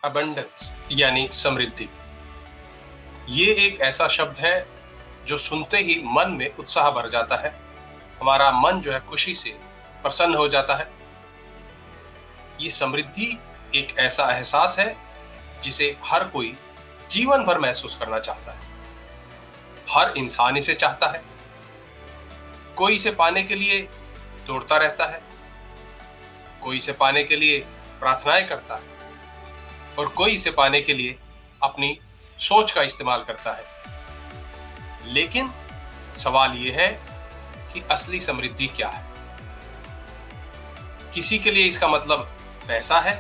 Abundance यानी समृद्धि। ये एक ऐसा शब्द है जो सुनते ही मन में उत्साह भर जाता है। हमारा मन जो है खुशी से प्रसन्न हो जाता है। ये समृद्धि एक ऐसा एहसास है जिसे हर कोई जीवन भर महसूस करना चाहता है। हर इंसान इसे चाहता है। कोई इसे पाने के लिए दौड़ता रहता है, कोई इसे पाने के लिए प्रार्थनाएं करता है और कोई इसे पाने के लिए अपनी सोच का इस्तेमाल करता है। लेकिन सवाल यह है कि असली समृद्धि क्या है? किसी के लिए इसका मतलब पैसा है,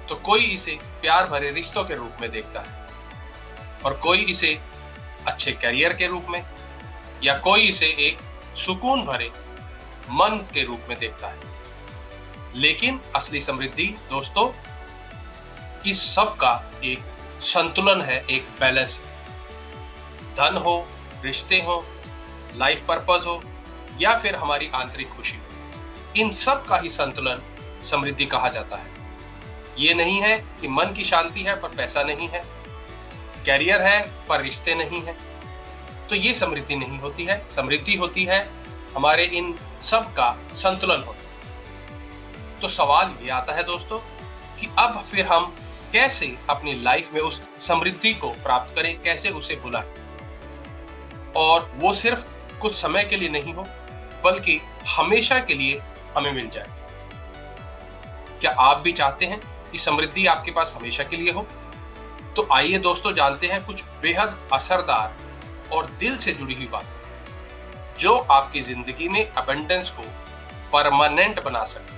तो कोई इसे प्यार भरे रिश्तों के रूप में देखता है और कोई इसे अच्छे करियर के रूप में, या कोई इसे एक सुकून भरे मन के रूप में देखता है। लेकिन असली समृद्धि दोस्तों, इस सब का एक संतुलन है, एक बैलेंस है। धन हो, रिश्ते हो, लाइफ पर्पस हो या फिर हमारी आंतरिक खुशी, इन सब का ही संतुलन समृद्धि कहा जाता है। ये नहीं है कि मन की शांति है पर पैसा नहीं है, कैरियर है पर रिश्ते नहीं है, तो ये समृद्धि नहीं होती है। समृद्धि होती है हमारे इन सब का संतुलन होता है। तो सवाल ये आता है दोस्तों कि अब फिर हम कैसे अपनी लाइफ में उस समृद्धि को प्राप्त करें, कैसे उसे बुलाएं, और वो सिर्फ कुछ समय के लिए नहीं हो बल्कि हमेशा के लिए हमें मिल जाए। क्या आप भी चाहते हैं कि समृद्धि आपके पास हमेशा के लिए हो? तो आइए दोस्तों जानते हैं कुछ बेहद असरदार और दिल से जुड़ी हुई बात जो आपकी जिंदगी में अबंडेंस को परमानेंट बना सके।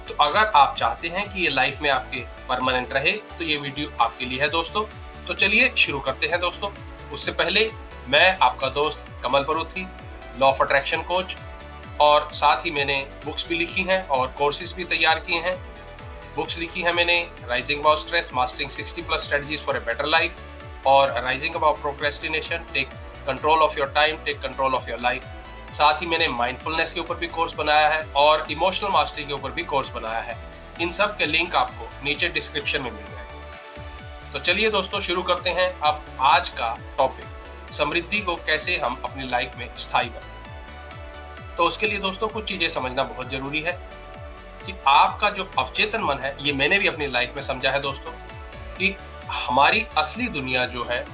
तो अगर आप चाहते हैं कि ये लाइफ में आपके परमानेंट रहे तो ये वीडियो आपके लिए है दोस्तों। तो चलिए शुरू करते हैं दोस्तों। उससे पहले मैं आपका दोस्त कमल Paruthi, law of attraction coach, और साथ ही मैंने बुक्स भी लिखी हैं और कोर्सेज भी तैयार किए हैं। बुक्स लिखी है मैंने rising about stress, mastering 60+ strategies for a better life, और rising about procrastination, take control of your time, take control of your life. साथ ही मैंने माइंडफुलनेस के ऊपर भी कोर्स बनाया है और इमोशनल मास्टरी के ऊपर भी कोर्स बनाया है। इन सब के लिंक आपको नीचे डिस्क्रिप्शन में मिल जाएगा। तो चलिए दोस्तों शुरू करते हैं अब आज का टॉपिक, समृद्धि को कैसे हम अपनी लाइफ में स्थायी करें। तो उसके लिए दोस्तों कुछ चीजें समझना बहुत जरूरी है कि आपका जो अवचेतन मन है, ये मैंने भी अपनी लाइफ में समझा है दोस्तों, कि हमारी असली दुनिया जो है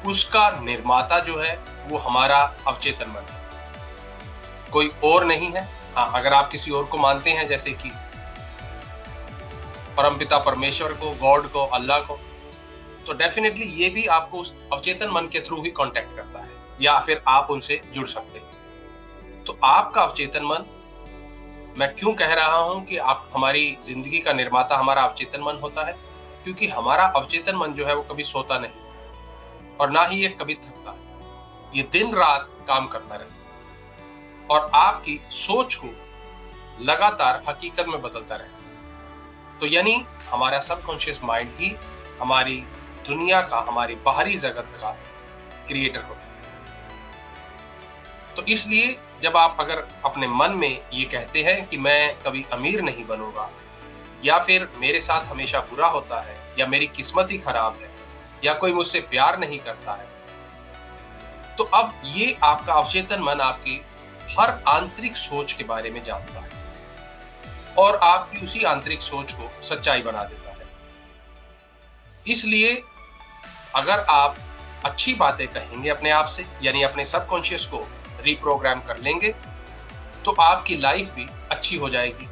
उसका निर्माता जो है वो हमारा अवचेतन मन है, कोई और नहीं है। हाँ, अगर आप किसी और को मानते हैं जैसे कि परमपिता परमेश्वर को, गॉड को, अल्लाह को, तो डेफिनेटली ये भी आपको उस अवचेतन मन के थ्रू ही कांटेक्ट करता है या फिर आप उनसे जुड़ सकते हैं। तो आपका अवचेतन मन, मैं क्यों कह रहा हूं कि आप हमारी जिंदगी का निर्माता हमारा अवचेतन मन होता है, क्योंकि हमारा अवचेतन मन जो है वो कभी सोता नहीं और ना ही ये कभी थकता है। ये दिन रात काम करता रहता है और आपकी सोच को लगातार हकीकत में बदलता रहता है। तो यानी हमारा सबकॉन्शियस माइंड ही हमारी दुनिया का, हमारी बाहरी जगत का क्रिएटर होता है। तो इसलिए जब आप अगर अपने मन में ये कहते हैं कि मैं कभी अमीर नहीं बनूंगा, या फिर मेरे साथ हमेशा बुरा होता है, या मेरी किस्मत ही खराब है, या कोई मुझसे प्यार नहीं करता है, तो अब ये आपका अवचेतन मन आपकी हर आंतरिक सोच के बारे में जानता है और आपकी उसी आंतरिक सोच को सच्चाई बना देता है। इसलिए अगर आप अच्छी बातें कहेंगे अपने आप से, यानी अपने सबकॉन्शियस को रिप्रोग्राम कर लेंगे, तो आपकी लाइफ भी अच्छी हो जाएगी।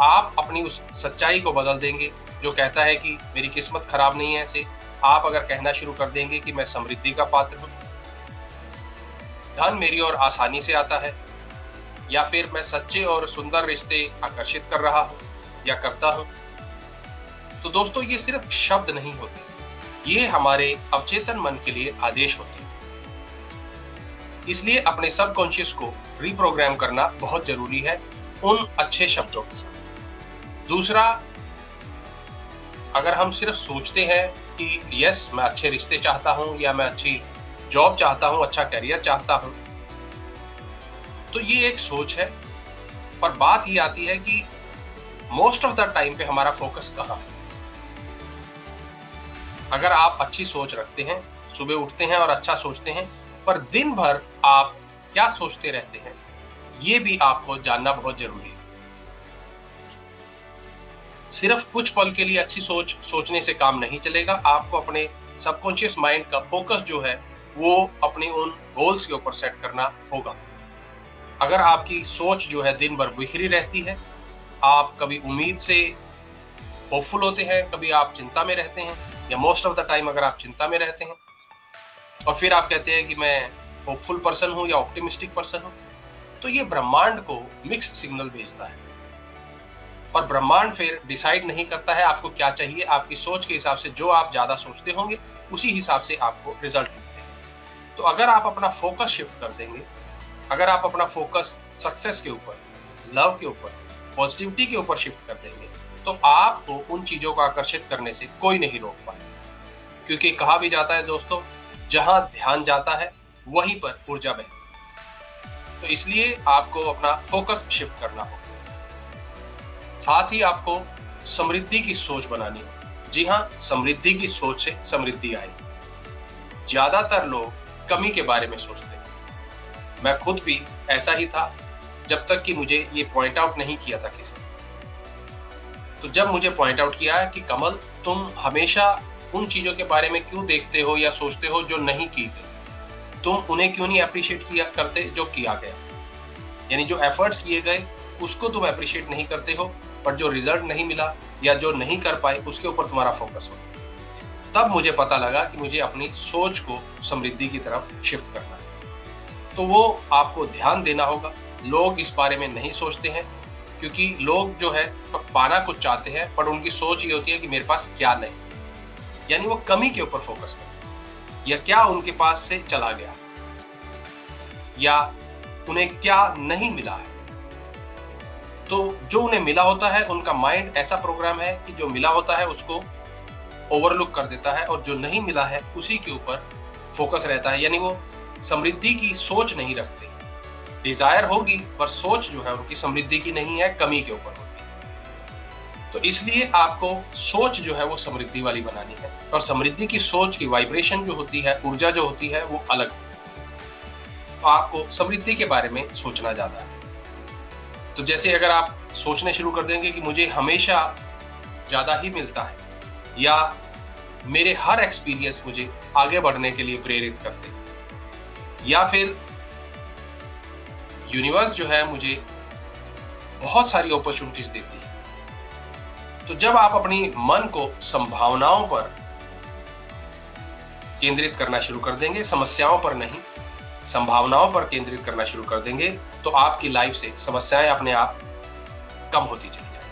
आप अपनी उस सच्चाई को बदल देंगे जो कहता है कि मेरी किस्मत खराब नहीं है, से आप अगर कहना शुरू कर देंगे कि मैं समृद्धि का पात्र हूं, धन मेरी ओर आसानी से आता है, या फिर मैं सच्चे और सुंदर रिश्ते आकर्षित कर रहा हूं या करता हूं। तो दोस्तों ये सिर्फ शब्द नहीं होते, ये हमारे अवचेतन मन के लिए आदेश होते हैं। इसलिए अपने सबकॉन्शियस को रिप्रोग्राम करना बहुत जरूरी है उन अच्छे शब्दों के साथ। दूसरा, अगर हम सिर्फ सोचते हैं कि यस मैं अच्छे रिश्ते चाहता हूं, या मैं अच्छी जॉब चाहता हूं, अच्छा करियर चाहता हूं, तो ये एक सोच है। पर बात ये आती है कि मोस्ट ऑफ द टाइम पे हमारा फोकस कहाँ है? अगर आप अच्छी सोच रखते हैं, सुबह उठते हैं और अच्छा सोचते हैं, पर दिन भर आप क्या सोचते रहते हैं, ये भी आपको जानना बहुत जरूरी है। सिर्फ कुछ पल के लिए अच्छी सोच सोचने से काम नहीं चलेगा। आपको अपने सबकॉन्शियस माइंड का फोकस जो है वो अपनी उन गोल्स के ऊपर सेट करना होगा। अगर आपकी सोच जो है दिन भर बिखरी रहती है, आप कभी उम्मीद से होपफुल होते हैं, कभी आप चिंता में रहते हैं, या मोस्ट ऑफ द टाइम अगर आप चिंता में रहते हैं और फिर आप कहते हैं कि मैं होपफुल पर्सन हूं या ऑप्टिमिस्टिक पर्सन हूं, तो ये ब्रह्मांड को मिक्स्ड सिग्नल भेजता है। और ब्रह्मांड फिर डिसाइड नहीं करता है आपको क्या चाहिए। आपकी सोच के हिसाब से जो आप ज्यादा सोचते होंगे उसी हिसाब से आपको रिजल्ट मिलते हैं। तो अगर आप अपना फोकस शिफ्ट कर देंगे, अगर आप अपना फोकस सक्सेस के ऊपर, लव के ऊपर, पॉजिटिविटी के ऊपर शिफ्ट कर देंगे, तो आपको उन चीजों को आकर्षित करने से कोई नहीं रोक पाए। क्योंकि कहा भी जाता है दोस्तों, जहां ध्यान जाता है वहीं पर ऊर्जा बहती है। तो इसलिए आपको अपना फोकस शिफ्ट करना होगा। साथ ही आपको समृद्धि की सोच बनानी है। जी हाँ, समृद्धि की सोच से समृद्धि आएगी। ज्यादातर लोग कमी के बारे में सोचते हैं। मैं खुद भी ऐसा ही था, जब तक कि मुझे ये पॉइंट आउट नहीं किया था किसी ने। तो जब मुझे पॉइंट आउट किया है कि कमल, तुम हमेशा उन चीजों के बारे में क्यों देखते हो या सोचते हो जो नहीं की गई, तुम उन्हें क्यों नहीं अप्रिशिएट किया करते जो किया गया। यानी जो एफर्ट्स किए गए उसको तुम अप्रिशिएट नहीं करते हो, पर जो रिजल्ट नहीं मिला या जो नहीं कर पाए उसके ऊपर तुम्हारा फोकस होता है। तब मुझे पता लगा कि मुझे अपनी सोच को समृद्धि की तरफ शिफ्ट करना है। तो वो आपको ध्यान देना होगा। लोग इस बारे में नहीं सोचते हैं, क्योंकि लोग जो है पाना कुछ चाहते हैं, पर उनकी सोच ये होती है कि मेरे पास क्या नहीं। यानी वो कमी के ऊपर फोकस करते हैं, या क्या उनके पास से चला गया, या उन्हें क्या नहीं मिला है। तो जो उन्हें मिला होता है, उनका माइंड ऐसा प्रोग्राम है कि जो मिला होता है उसको ओवरलुक कर देता है, और जो नहीं मिला है उसी के ऊपर फोकस रहता है। यानी वो समृद्धि की सोच नहीं रखते। डिजायर होगी, पर सोच जो है उनकी समृद्धि की नहीं है, कमी के ऊपर होती है। तो इसलिए आपको सोच जो है वो समृद्धि वाली बनानी है, और समृद्धि की सोच की वाइब्रेशन जो होती है, ऊर्जा जो होती है, वो अलग होती है। तो आपको समृद्धि के बारे में सोचना ज्यादा है। तो जैसे अगर आप सोचने शुरू कर देंगे कि मुझे हमेशा ज्यादा ही मिलता है, या मेरे हर एक्सपीरियंस मुझे आगे बढ़ने के लिए प्रेरित करते हैं, या फिर यूनिवर्स जो है मुझे बहुत सारी अपॉर्चुनिटीज देती है, तो जब आप अपनी मन को संभावनाओं पर केंद्रित करना शुरू कर देंगे, समस्याओं पर नहीं, संभावनाओं पर केंद्रित करना शुरू कर देंगे, तो आपकी लाइफ से समस्याएं अपने आप कम होती चली जाएंगी।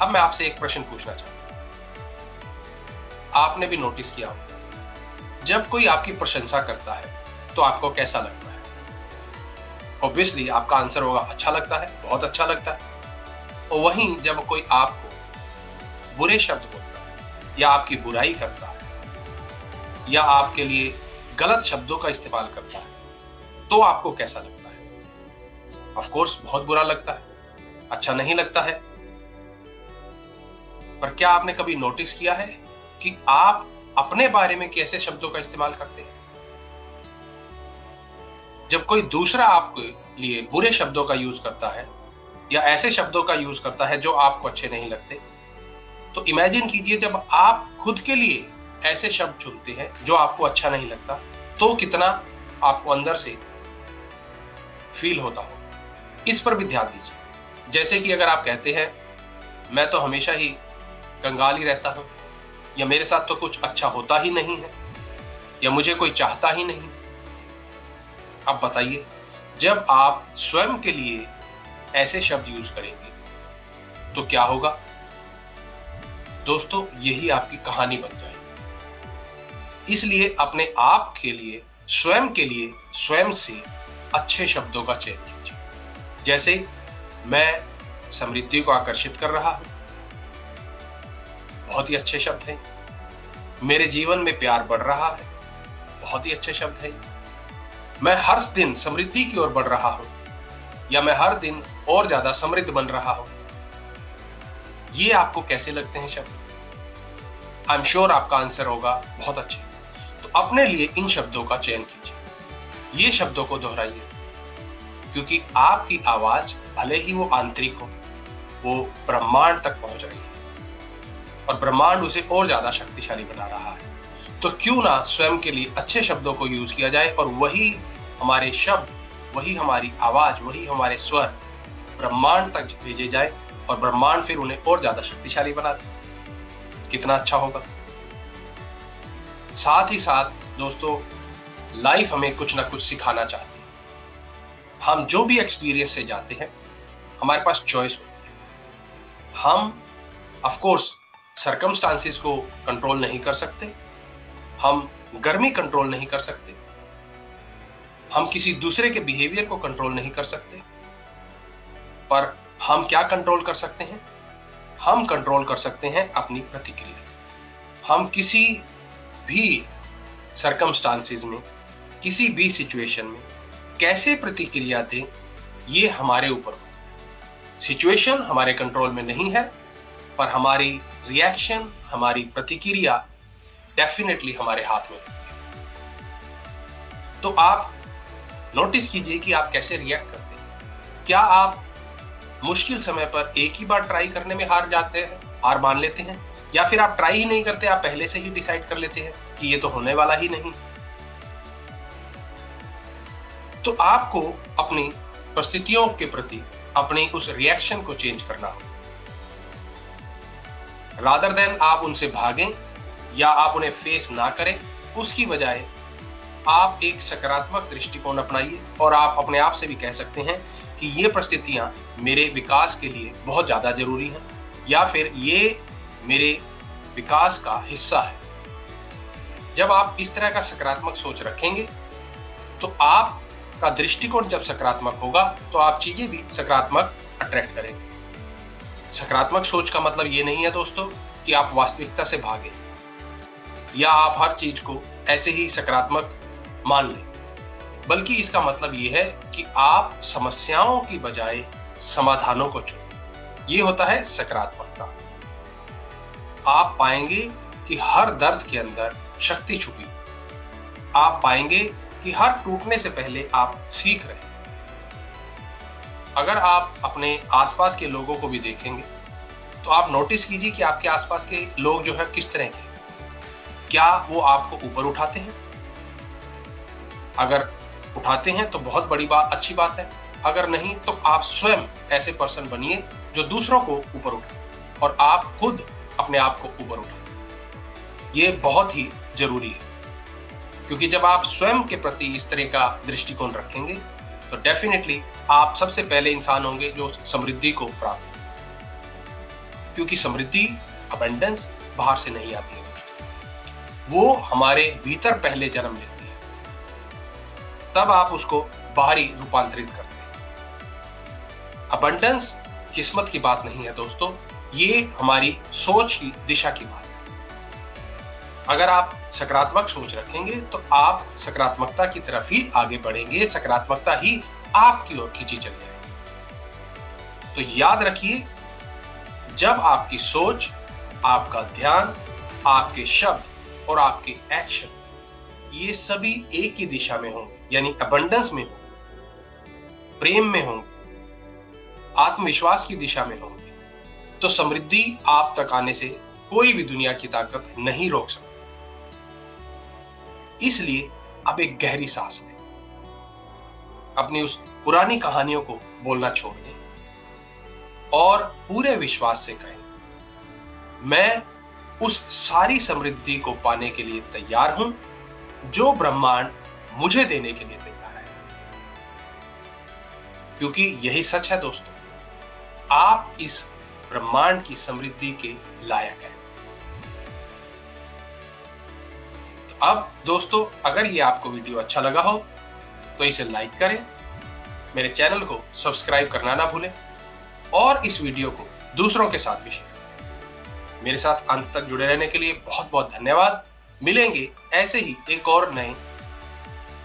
अब मैं आपसे एक प्रश्न पूछना चाहता हूं। आपने भी नोटिस किया होगा, जब कोई आपकी प्रशंसा करता है तो आपको कैसा लगता है? ऑब्वियसली आपका आंसर होगा अच्छा लगता है, बहुत अच्छा लगता है। और वहीं जब कोई आपको बुरे शब्द बोलता है, या आपकी बुराई करता है, या आपके लिए गलत शब्दों का इस्तेमाल करता है, तो आपको कैसा लगता है? ऑफ कोर्स बहुत बुरा लगता है, अच्छा नहीं लगता है। पर क्या आपने कभी नोटिस किया है कि आप अपने बारे में कैसे शब्दों का इस्तेमाल करते हैं? जब कोई दूसरा आपके लिए बुरे शब्दों का यूज करता है, या ऐसे शब्दों का यूज करता है जो आपको अच्छे नहीं लगते, तो इमेजिन कीजिए जब आप खुद के लिए ऐसे शब्द चुनते हैं जो आपको अच्छा नहीं लगता, तो कितना आपको अंदर से फील होता हो। इस पर भी ध्यान दीजिए। जैसे कि अगर आप कहते हैं मैं तो हमेशा ही कंगाल ही रहता हूं, या मेरे साथ तो कुछ अच्छा होता ही नहीं है, या मुझे कोई चाहता ही नहीं। अब बताइए, जब आप स्वयं के लिए ऐसे शब्द यूज करेंगे तो क्या होगा? दोस्तों, यही आपकी कहानी बन जाएगी। इसलिए अपने आप के लिए, स्वयं के लिए, स्वयं से अच्छे शब्दों का चयन कीजिए। जैसे मैं समृद्धि को आकर्षित कर रहा हूं, बहुत ही अच्छे शब्द हैं। मेरे जीवन में प्यार बढ़ रहा है, बहुत ही अच्छे शब्द हैं। मैं हर दिन समृद्धि की ओर बढ़ रहा हूं, या मैं हर दिन और ज्यादा समृद्ध बन रहा हूं। ये आपको कैसे लगते हैं शब्द? आई एम श्योर आपका आंसर होगा बहुत अच्छे। तो अपने लिए इन शब्दों का चयन कीजिए, ये शब्दों को दोहराइए, क्योंकि आपकी आवाज भले ही वो आंतरिक हो, वो ब्रह्मांड तक पहुंच रही है और ब्रह्मांड उसे और ज्यादा शक्तिशाली बना रहा है। तो क्यों ना स्वयं के लिए अच्छे शब्दों को यूज किया जाए और वही हमारे शब्द, वही हमारी आवाज, वही हमारे स्वर ब्रह्मांड तक भेजे जाए और ब्रह्मांड फिर उन्हें और ज्यादा शक्तिशाली बना दे। कितना अच्छा होगा। साथ ही साथ दोस्तों, लाइफ हमें कुछ ना कुछ सिखाना चाहती है। हम जो भी एक्सपीरियंस से जाते हैं, हमारे पास चॉइस होती है। हम ऑफ कोर्स सर्कमस्टांसेस को कंट्रोल नहीं कर सकते, हम गर्मी कंट्रोल नहीं कर सकते, हम किसी दूसरे के बिहेवियर को कंट्रोल नहीं कर सकते, पर हम क्या कंट्रोल कर सकते हैं? हम कंट्रोल कर सकते हैं अपनी प्रतिक्रिया। हम किसी भी सर्कमस्टांसेस में, किसी भी सिचुएशन में कैसे प्रतिक्रिया दें, ये हमारे ऊपर होता है। सिचुएशन हमारे कंट्रोल में नहीं है, पर हमारी रिएक्शन, हमारी प्रतिक्रिया डेफिनेटली हमारे हाथ में होती है। तो आप नोटिस कीजिए कि आप कैसे रिएक्ट करते हैं। क्या आप मुश्किल समय पर एक ही बार ट्राई करने में हार जाते हैं, हार मान लेते हैं, या फिर आप ट्राई ही नहीं करते, आप पहले से ही डिसाइड कर लेते हैं कि ये तो होने वाला ही नहीं? तो आपको अपनी परिस्थितियों के प्रति अपनी उस रिएक्शन को चेंज करना होगा। रादर देन आप उनसे भागें या आप उन्हें फेस ना करें, उसकी बजाय आप एक सकारात्मक दृष्टिकोण अपनाइए और आप अपने आप से भी कह सकते हैं कि ये परिस्थितियां मेरे विकास के लिए बहुत ज्यादा जरूरी हैं, या फिर ये मेरे विकास का हिस्सा है। जब आप इस तरह का सकारात्मक सोच रखेंगे, तो आपका दृष्टिकोण जब सकारात्मक होगा, तो आप चीजें भी सकारात्मक अट्रैक्ट करेंगे। सकारात्मक सोच का मतलब ये नहीं है दोस्तों कि आप वास्तविकता से भागें या आप हर चीज को ऐसे ही सकारात्मक मान लें, बल्कि इसका मतलब ये है कि आप समस्याओं की बजाय समाधानों को चुनें। ये होता है सकारात्मकता। आप पाएंगे कि हर दर्द के अंदर शक्ति छुपी। आप पाएंगे कि हर टूटने से पहले आप सीख रहे हैं। अगर आप अपने आसपास के लोगों को भी देखेंगे, तो आप नोटिस कीजिए कि आपके आसपास के लोग जो है किस तरह के। क्या वो आपको ऊपर उठाते हैं? अगर उठाते हैं तो बहुत बड़ी बात, अच्छी बात है। अगर नहीं, तो आप स्वयं ऐसे पर्सन बनिए जो दूसरों को ऊपर उठाए और आप खुद अपने आप को ऊपर उठाए। ये बहुत ही जरूरी है, क्योंकि जब आप स्वयं के प्रति इस तरह का दृष्टिकोण रखेंगे, तो डेफिनेटली आप सबसे पहले इंसान होंगे जो समृद्धि को प्राप्त करें। क्योंकि समृद्धि, अबंडेंस बाहर से नहीं आती है दोस्तों, वो हमारे भीतर पहले जन्म लेती है, तब आप उसको बाहरी रूपांतरित करते हैं। अबंडेंस किस्मत की बात नहीं है दोस्तों, ये हमारी सोच की दिशा की बात है। अगर आप सकारात्मक सोच रखेंगे, तो आप सकारात्मकता की तरफ ही आगे बढ़ेंगे, सकारात्मकता ही आपकी ओर खींची चली जाएगी। तो याद रखिए, जब आपकी सोच, आपका ध्यान, आपके शब्द और आपके एक्शन, ये सभी एक ही दिशा में होंगे, यानी अबंडेंस में होंगे, प्रेम में होंगे, आत्मविश्वास की दिशा में होंगे, तो समृद्धि आप तक आने से कोई भी दुनिया की ताकत नहीं रोक सकती। इसलिए अब एक गहरी सांस लें, अपनी उस पुरानी कहानियों को बोलना छोड़ दें और पूरे विश्वास से कहें, मैं उस सारी समृद्धि को पाने के लिए तैयार हूं जो ब्रह्मांड मुझे देने के लिए तैयार है। क्योंकि यही सच है दोस्तों, आप इस ब्रह्मांड की समृद्धि के लायक हैं। अब दोस्तों, अगर ये आपको वीडियो अच्छा लगा हो तो इसे लाइक करें, मेरे चैनल को सब्सक्राइब करना ना भूलें और इस वीडियो को दूसरों के साथ भी शेयर करें। मेरे साथ अंत तक जुड़े रहने के लिए बहुत बहुत धन्यवाद। मिलेंगे ऐसे ही एक और नए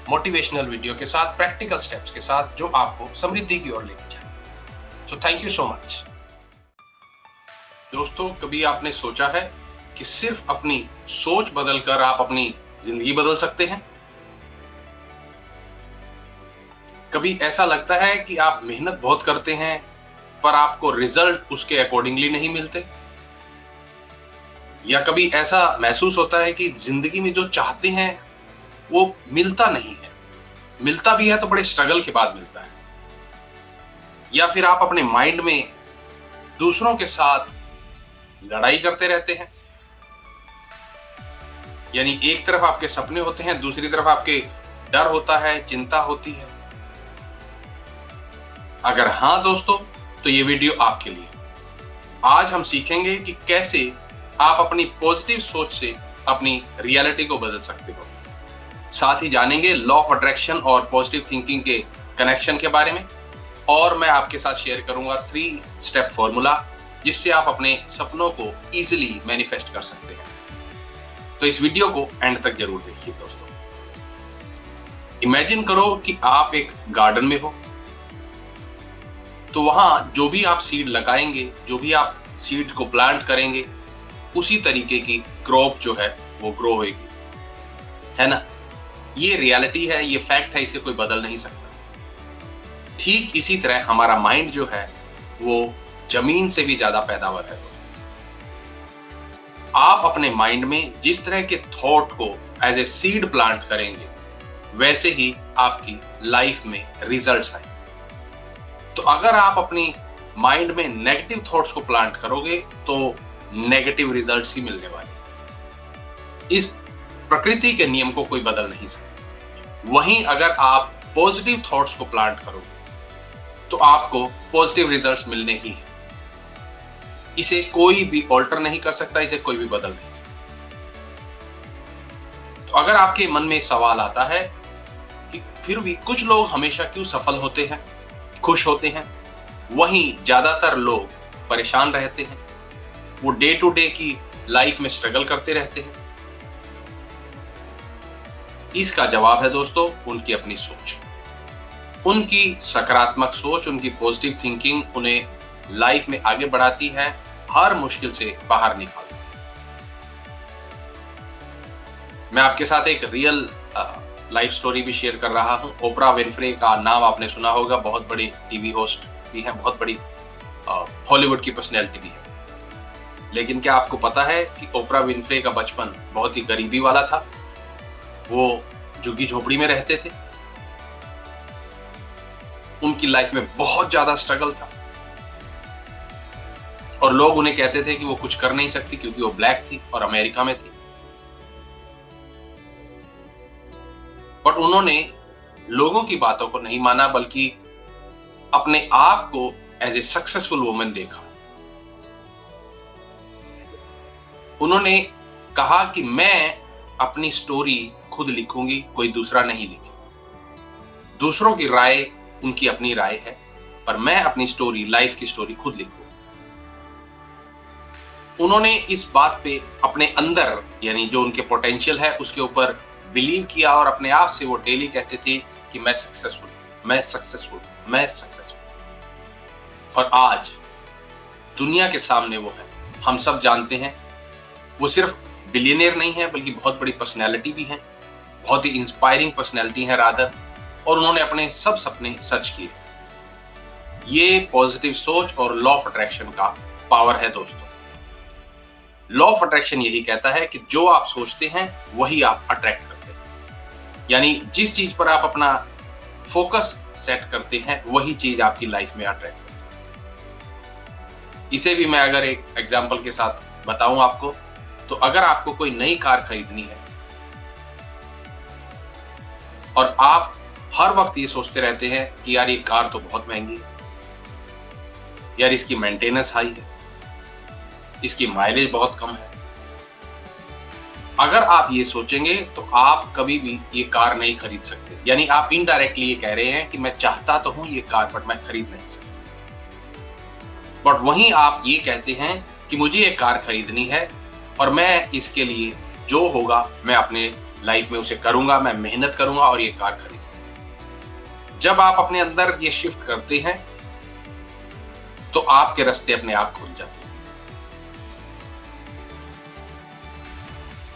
मोटिवेशनल वीडियो के साथ, प्रैक्टिकल स्टेप्स के साथ जो आपको समृद्धि की ओर लेके जाए। So thank you so much. दोस्तों, कभी आपने सोचा है कि सिर्फ अपनी सोच बदलकर आप अपनी जिंदगी बदल सकते हैं? कभी ऐसा लगता है कि आप मेहनत बहुत करते हैं पर आपको रिजल्ट उसके अकॉर्डिंगली नहीं मिलते? या कभी ऐसा महसूस होता है कि जिंदगी में जो चाहते हैं वो मिलता नहीं है, मिलता भी है तो बड़े स्ट्रगल के बाद मिलता है? या फिर आप अपने माइंड में दूसरों के साथ लड़ाई करते रहते हैं, यानी एक तरफ आपके सपने होते हैं, दूसरी तरफ आपके डर होता है, चिंता होती है? अगर हाँ दोस्तों, तो ये वीडियो आपके लिए। आज हम सीखेंगे कि कैसे आप अपनी पॉजिटिव सोच से अपनी रियलिटी को बदल सकते हो। साथ ही जानेंगे लॉ ऑफ अट्रैक्शन और पॉजिटिव थिंकिंग के कनेक्शन के बारे में, और मैं आपके साथ शेयर करूंगा 3 स्टेप फॉर्मूला जिससे आप अपने सपनों को इजीली मैनिफेस्ट कर सकते हैं। तो इस वीडियो को एंड तक जरूर देखिए दोस्तों। इमेजिन करो कि आप एक गार्डन में हो, तो वहां जो भी आप सीड लगाएंगे, जो भी आप सीड को प्लांट करेंगे, उसी तरीके की क्रॉप जो है वो ग्रो होगी, है ना? ये रियलिटी है, ये फैक्ट है, इसे कोई बदल नहीं सकता। ठीक इसी तरह हमारा माइंड जो है वो जमीन से भी ज्यादा पैदावार है। आप अपने माइंड में जिस तरह के थॉट को एज ए सीड प्लांट करेंगे, वैसे ही आपकी लाइफ में रिजल्ट्स आएंगे। तो अगर आप अपनी माइंड में नेगेटिव थॉट्स को प्लांट करोगे तो नेगेटिव रिजल्ट्स ही मिलने वाले। इस प्रकृति के नियम को कोई बदल नहीं सकता। वहीं अगर आप पॉजिटिव थॉट्स को प्लांट करोगे तो आपको पॉजिटिव रिजल्ट्स मिलने ही हैं। इसे कोई भी ऑल्टर नहीं कर सकता, इसे कोई भी बदल नहीं सकता। तो अगर आपके मन में सवाल आता है कि फिर भी कुछ लोग हमेशा क्यों सफल होते हैं, खुश होते हैं, वहीं ज्यादातर लोग परेशान रहते हैं, वो डे टू डे की लाइफ में स्ट्रगल करते रहते हैं? इसका जवाब है दोस्तों उनकी अपनी सोच। उनकी सकारात्मक सोच, उनकी पॉजिटिव थिंकिंग उन्हें लाइफ में आगे बढ़ाती है, हर मुश्किल से बाहर निकालती है। मैं आपके साथ एक रियल लाइफ स्टोरी भी शेयर कर रहा हूं। ओपरा विनफ्रे का नाम आपने सुना होगा, बहुत बड़ी टीवी होस्ट भी है, बहुत बड़ी हॉलीवुड की पर्सनैलिटी भी है। लेकिन क्या आपको पता है कि ओपरा विनफ्रे का बचपन बहुत ही गरीबी वाला था? वो झुग्गी झोपड़ी में रहते थे। उनकी लाइफ में बहुत ज्यादा स्ट्रगल था और लोग उन्हें कहते थे कि वो कुछ कर नहीं सकती क्योंकि वो ब्लैक थी और अमेरिका में थी। बट उन्होंने लोगों की बातों को नहीं माना, बल्कि अपने आप को एज ए सक्सेसफुल वुमन देखा। उन्होंने कहा कि मैं अपनी स्टोरी खुद लिखूंगी, कोई दूसरा नहीं लिखे। दूसरों की राय उनकी अपनी राय है, पर मैं अपनी स्टोरी, लाइफ की स्टोरी खुद लिखूंगी। उन्होंने इस बात पे अपने अंदर, यानी जो उनके पोटेंशियल है उसके ऊपर बिलीव किया और अपने आप से वो डेली कहते थे कि मैं सक्सेसफुल, मैं सक्सेसफुल, मैं सक्सेसफुल। और आज दुनिया के सामने वो है। हम सब जानते हैं वो सिर्फ बिलियनियर नहीं है, बल्कि बहुत बड़ी पर्सनैलिटी भी है, बहुत ही इंस्पायरिंग पर्सनैलिटी है रादर। और उन्होंने अपने सब सपने सच किए। ये पॉजिटिव सोच और लॉ ऑफ अट्रैक्शन का पावर है दोस्तों। लॉ ऑफ अट्रैक्शन यही कहता है कि जो आप सोचते हैं वही आप अट्रैक्ट करते हैं। यानी जिस चीज पर आप अपना फोकस सेट करते हैं वही चीज आपकी लाइफ में अट्रैक्ट करती है। इसे भी मैं अगर एक एग्जांपल के साथ बताऊं आपको, तो अगर आपको कोई नई कार खरीदनी है और आप हर वक्त ये सोचते रहते हैं कि यार ये कार तो बहुत महंगी है, यार इसकी मेंटेनेंस हाई है, इसकी माइलेज बहुत कम है। अगर आप ये सोचेंगे तो आप कभी भी ये कार नहीं खरीद सकते। यानी आप इनडायरेक्टली ये कह रहे हैं कि मैं चाहता तो हूं ये कार, बट मैं खरीद नहीं सकता। बट वहीं आप ये कहते हैं कि मुझे ये कार खरीदनी है और मैं इसके लिए जो होगा मैं अपने लाइफ में उसे करूंगा, मैं मेहनत करूंगा और ये कार खरीदूंगा। जब आप अपने अंदर ये शिफ्ट करते हैं तो आपके रास्ते अपने आप खुल जाते हैं।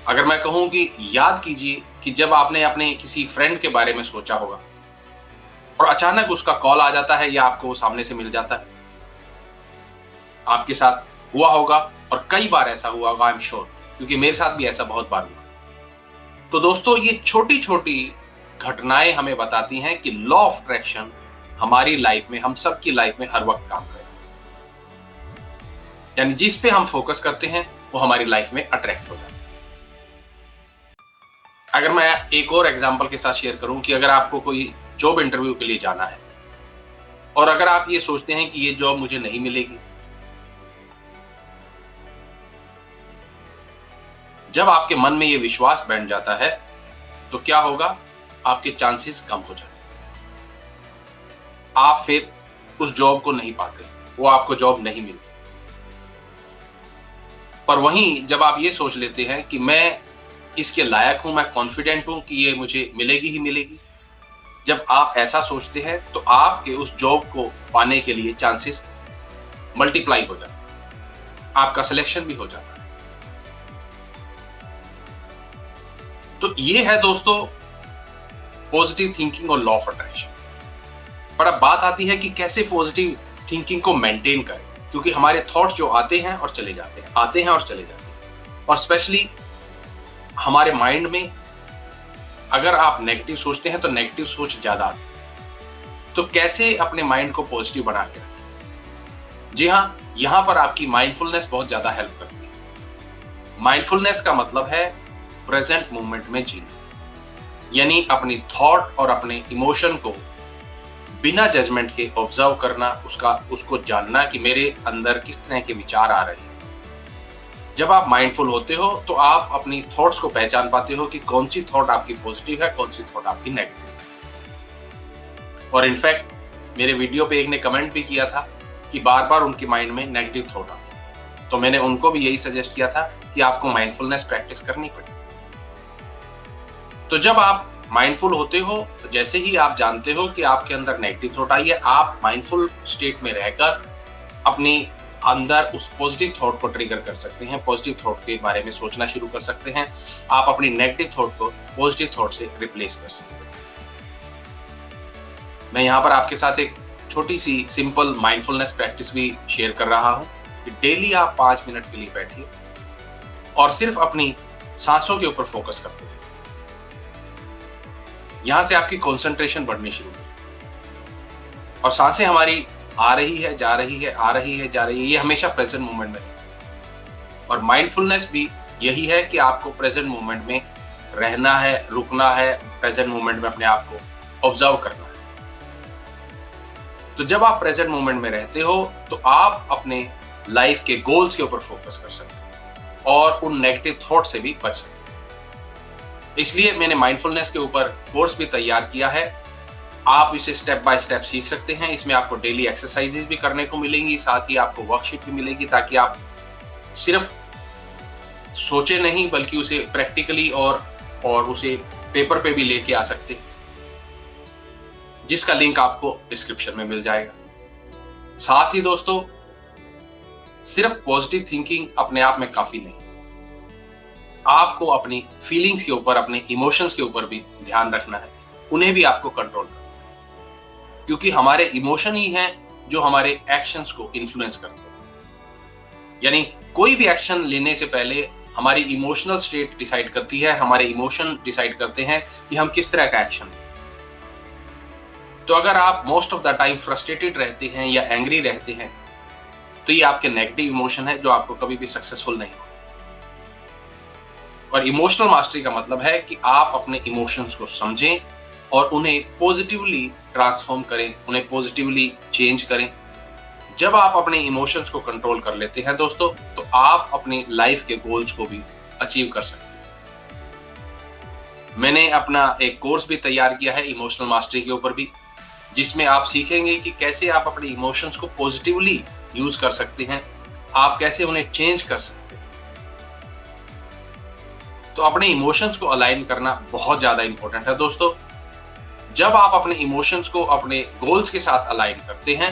अगर मैं कहूं कि याद कीजिए कि जब आपने अपने किसी फ्रेंड के बारे में सोचा होगा और अचानक उसका कॉल आ जाता है या आपको वो सामने से मिल जाता है, आपके साथ हुआ होगा और कई बार ऐसा हुआ होगा, आई एम श्योर, क्योंकि मेरे साथ भी ऐसा बहुत बार हुआ। तो दोस्तों, ये छोटी छोटी घटनाएं हमें बताती हैं कि लॉ ऑफ अट्रैक्शन हमारी लाइफ में, हम सबकी लाइफ में हर वक्त काम करेगा। यानी जिस पे हम फोकस करते हैं वो हमारी लाइफ में अट्रैक्ट हो जाता है। अगर मैं एक और एग्जांपल के साथ शेयर करूं कि अगर आपको कोई जॉब इंटरव्यू के लिए जाना है और अगर आप ये सोचते हैं कि ये जॉब मुझे नहीं मिलेगी, जब आपके मन में ये विश्वास बैठ जाता है तो क्या होगा, आपके चांसेस कम हो जाते हैं, आप फिर उस जॉब को नहीं पाते, वो आपको जॉब नहीं मिलती। पर वहीं जब आप ये सोच लेते हैं कि मैं इसके लायक हूं, मैं कॉन्फिडेंट हूं कि ये मुझे मिलेगी ही मिलेगी, जब आप ऐसा सोचते हैं तो आपके उस जॉब को पाने के लिए चांसेस मल्टीप्लाई हो जाते हैं, आपका सिलेक्शन भी हो जाता है। तो ये है दोस्तों पॉजिटिव थिंकिंग और लॉ ऑफ अट्रैक्शन। पर अब बात आती है कि कैसे पॉजिटिव थिंकिंग को मेंटेन करें, क्योंकि हमारे थॉट्स जो आते हैं और चले जाते हैं, आते हैं और चले जाते हैं, और स्पेशली हमारे माइंड में अगर आप नेगेटिव सोचते हैं तो नेगेटिव सोच ज्यादा आती है। तो कैसे अपने माइंड को पॉजिटिव बना के रखें? जी हाँ, यहां पर आपकी माइंडफुलनेस बहुत ज्यादा हेल्प करती है। माइंडफुलनेस का मतलब है प्रेजेंट मोमेंट में जीना, यानी अपनी थॉट और अपने इमोशन को बिना जजमेंट के ऑब्जर्व करना, उसको जानना कि मेरे अंदर किस तरह के विचार आ रहे हैं। जब आप माइंडफुल होते हो तो आप अपनी थॉट्स को पहचान पाते हो कि कौन सी थॉट आपकी पॉजिटिव है, कौन सी थॉट आपकी नेगेटिव है। और इनफैक्ट मेरे वीडियो पे एक ने कमेंट भी किया था कि बार बार उनके माइंड में नेगेटिव थॉट आते हैं, तो मैंने उनको भी यही सजेस्ट किया था कि आपको माइंडफुलनेस प्रैक्टिस करनी पड़ेगी। तो जब आप माइंडफुल होते हो, जैसे ही आप जानते हो कि आपके अंदर नेगेटिव थॉट आई है, आप माइंडफुल स्टेट में रहकर अपनी अंदर उस पॉजिटिव थॉट को ट्रिगर कर सकते हैं, पॉजिटिव थॉट के बारे में सोचना शुरू कर सकते हैं। आप अपनी नेगेटिव थॉट को पॉजिटिव थॉट से रिप्लेस कर सकते हैं। मैं यहाँ पर आपके साथ एक छोटी सी सिंपल माइंडफुलनेस प्रैक्टिस भी शेयर कर रहा हूँ कि डेली आप 5 मिनट के लिए बैठिए और सिर्फ अपनी सांसों के ऊपर फोकस करते हैं। यहां से आपकी कंसंट्रेशन बढ़नी शुरू होगी और सांसें हमारी आ रही है, जा रही है, आ रही है, जा रही है, ये हमेशा प्रेजेंट मोमेंट में है। और माइंडफुलनेस भी यही है कि आपको प्रेजेंट मोमेंट में रहना है, रुकना है, प्रेजेंट मोमेंट में अपने आप को ऑब्जर्व करना है। तो जब आप प्रेजेंट मोमेंट में रहते हो तो आप अपने लाइफ के गोल्स के ऊपर फोकस कर सकते हैं और उन नेगेटिव थॉट से भी बच सकते हैं। इसलिए मैंने माइंडफुलनेस के ऊपर कोर्स भी तैयार किया है, आप इसे स्टेप बाय स्टेप सीख सकते हैं। इसमें आपको डेली एक्सरसाइजेस भी करने को मिलेंगी, साथ ही आपको वर्कशीट भी मिलेगी, ताकि आप सिर्फ सोचे नहीं बल्कि उसे प्रैक्टिकली और उसे पेपर पे भी लेके आ सकते हैं, जिसका लिंक आपको डिस्क्रिप्शन में मिल जाएगा। साथ ही दोस्तों, सिर्फ पॉजिटिव थिंकिंग अपने आप में काफी नहीं, आपको अपनी फीलिंग्स के ऊपर, अपने इमोशंस के ऊपर भी ध्यान रखना है, उन्हें भी आपको कंट्रोल करना है, क्योंकि हमारे इमोशन ही हैं जो हमारे एक्शंस को इन्फ्लुएंस करते हैं। यानी कोई भी एक्शन लेने से पहले हमारी इमोशनल स्टेट डिसाइड करती है, हमारे इमोशन डिसाइड करते हैं कि हम किस तरह का एक्शन लें। तो अगर आप most of the time frustrated रहते हैं या एंग्री रहते हैं तो ये आपके नेगेटिव इमोशन है जो आपको कभी भी सक्सेसफुल नहीं हो। और इमोशनल मास्टरी का मतलब है कि आप अपने इमोशंस को समझें और उन्हें पॉजिटिवली ट्रांसफॉर्म करें, उन्हें पॉजिटिवली चेंज करें। जब आप अपने इमोशंस को कंट्रोल कर लेते हैं दोस्तों, तो आप अपनी लाइफ के गोल्स को भी अचीव कर सकते हैं। मैंने अपना एक कोर्स भी तैयार किया है इमोशनल मास्टरी के ऊपर भी, जिसमें आप सीखेंगे कि कैसे आप अपने इमोशंस को पॉजिटिवली यूज कर सकते हैं, आप कैसे उन्हें चेंज कर सकते हैं। तो अपने इमोशंस को अलाइन करना बहुत ज्यादा इंपॉर्टेंट है दोस्तों। जब आप अपने इमोशंस को अपने गोल्स के साथ अलाइन करते हैं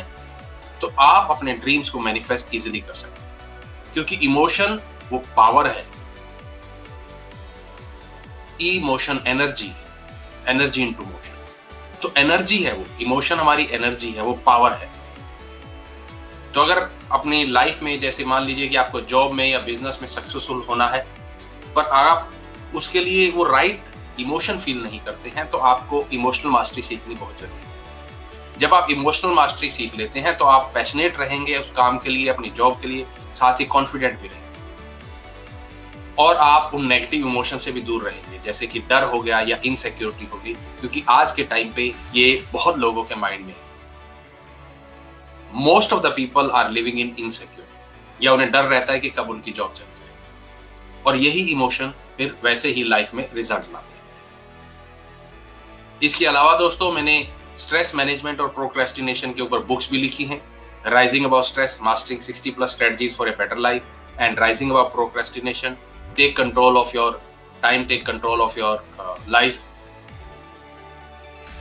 तो आप अपने ड्रीम्स को मैनिफेस्ट इजीली कर सकते हैं, क्योंकि इमोशन वो पावर है। Emotion energy, energy into motion. तो एनर्जी है वो, इमोशन हमारी एनर्जी है, वो पावर है। तो अगर अपनी लाइफ में, जैसे मान लीजिए कि आपको जॉब में या बिजनेस में सक्सेसफुल होना है, पर आप उसके लिए वो राइट इमोशन फील नहीं करते हैं, तो आपको इमोशनल मास्टरी सीखनी बहुत जरूरी है। जब आप इमोशनल मास्टरी सीख लेते हैं तो आप पैशनेट रहेंगे उस काम के लिए, अपनी जॉब के लिए, साथ ही कॉन्फिडेंट भी रहेंगे और आप उन नेगेटिव इमोशन से भी दूर रहेंगे, जैसे कि डर हो गया या इनसिक्योरिटी होगी, क्योंकि आज के टाइम पे ये बहुत लोगों के माइंड में है। Most of the people are living in insecure, या उन्हें डर रहता है कि कब उनकी जॉब चल जाए, और यही इमोशन फिर वैसे ही लाइफ में रिजल्ट लाते हैं। इसके अलावा दोस्तों मैंने स्ट्रेस मैनेजमेंट और प्रोक्रेस्टिनेशन के ऊपर बुक्स भी लिखी हैं। Rising about stress, mastering 60+ strategies for a better life, and rising about procrastination, take control of your time, take control of your life.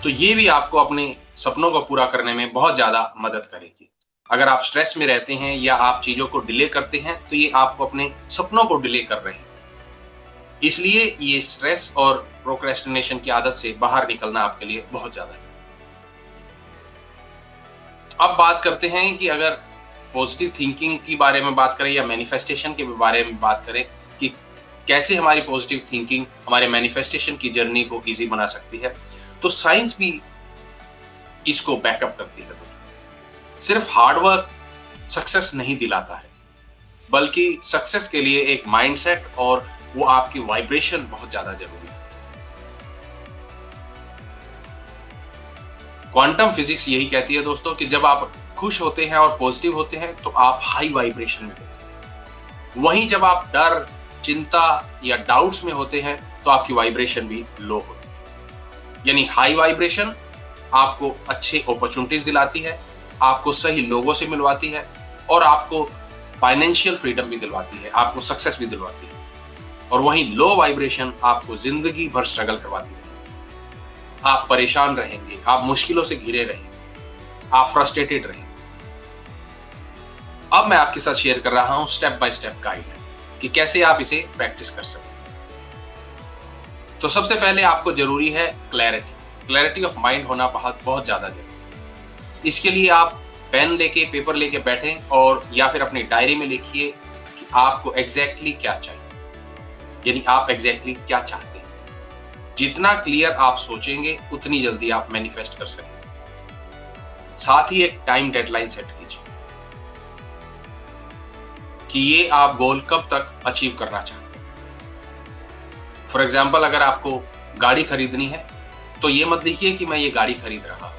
तो ये भी आपको अपने सपनों को पूरा करने में बहुत ज्यादा मदद करेगी। अगर आप स्ट्रेस में रहते हैं या आप चीजों को डिले करते हैं तो ये आपको अपने सपनों को डिले कर रहे हैं। इसलिए ये स्ट्रेस और प्रोक्रेस्टिनेशन की आदत से बाहर निकलना आपके लिए बहुत ज्यादा है। अब बात करते हैं कि अगर पॉजिटिव थिंकिंग की बारे में बात करें या मैनिफेस्टेशन के बारे में बात करें कि कैसे हमारी पॉजिटिव थिंकिंग हमारे मैनिफेस्टेशन की जर्नी को इजी बना सकती है, तो साइंस भी इसको बैकअप करती है। सिर्फ हार्डवर्क सक्सेस नहीं दिलाता है, बल्कि सक्सेस के लिए एक माइंडसेट और वो आपकी वाइब्रेशन बहुत ज्यादा जरूरी है। क्वांटम फिजिक्स यही कहती है दोस्तों कि जब आप खुश होते हैं और पॉजिटिव होते हैं तो आप हाई वाइब्रेशन में होते हैं। वहीं जब आप डर, चिंता या डाउट्स में होते हैं तो आपकी वाइब्रेशन भी लो होती है। यानी हाई वाइब्रेशन आपको अच्छे अपॉर्चुनिटीज दिलाती है, आपको सही लोगों से मिलवाती है और आपको फाइनेंशियल फ्रीडम भी दिलवाती है, आपको सक्सेस भी दिलवाती है। और वहीं लो वाइब्रेशन आपको जिंदगी भर स्ट्रगल करवाती है। आप परेशान रहेंगे, आप मुश्किलों से घिरे रहेंगे, आप फ्रस्ट्रेटेड रहेंगे। अब मैं आपके साथ शेयर कर रहा हूं स्टेप बाय स्टेप गाइड कि कैसे आप इसे प्रैक्टिस कर सकते हैं। तो सबसे पहले आपको जरूरी है क्लैरिटी ऑफ माइंड होना बहुत ज्यादा जरूरी है। इसके लिए आप पेन लेके, पेपर लेके बैठें और या फिर अपनी डायरी में लिखिए कि आपको एग्जैक्टली क्या चाहिए, यानी आप एग्जैक्टली क्या चाहते हैं। जितना क्लियर आप सोचेंगे उतनी जल्दी आप मैनिफेस्ट कर सकेंगे। साथ ही एक टाइम डेडलाइन सेट कीजिए कि ये आप गोल कब तक अचीव करना चाहते हैं। फॉर एग्जाम्पल, अगर आपको गाड़ी खरीदनी है तो ये मत लिखिए कि मैं ये गाड़ी खरीद रहा हूं,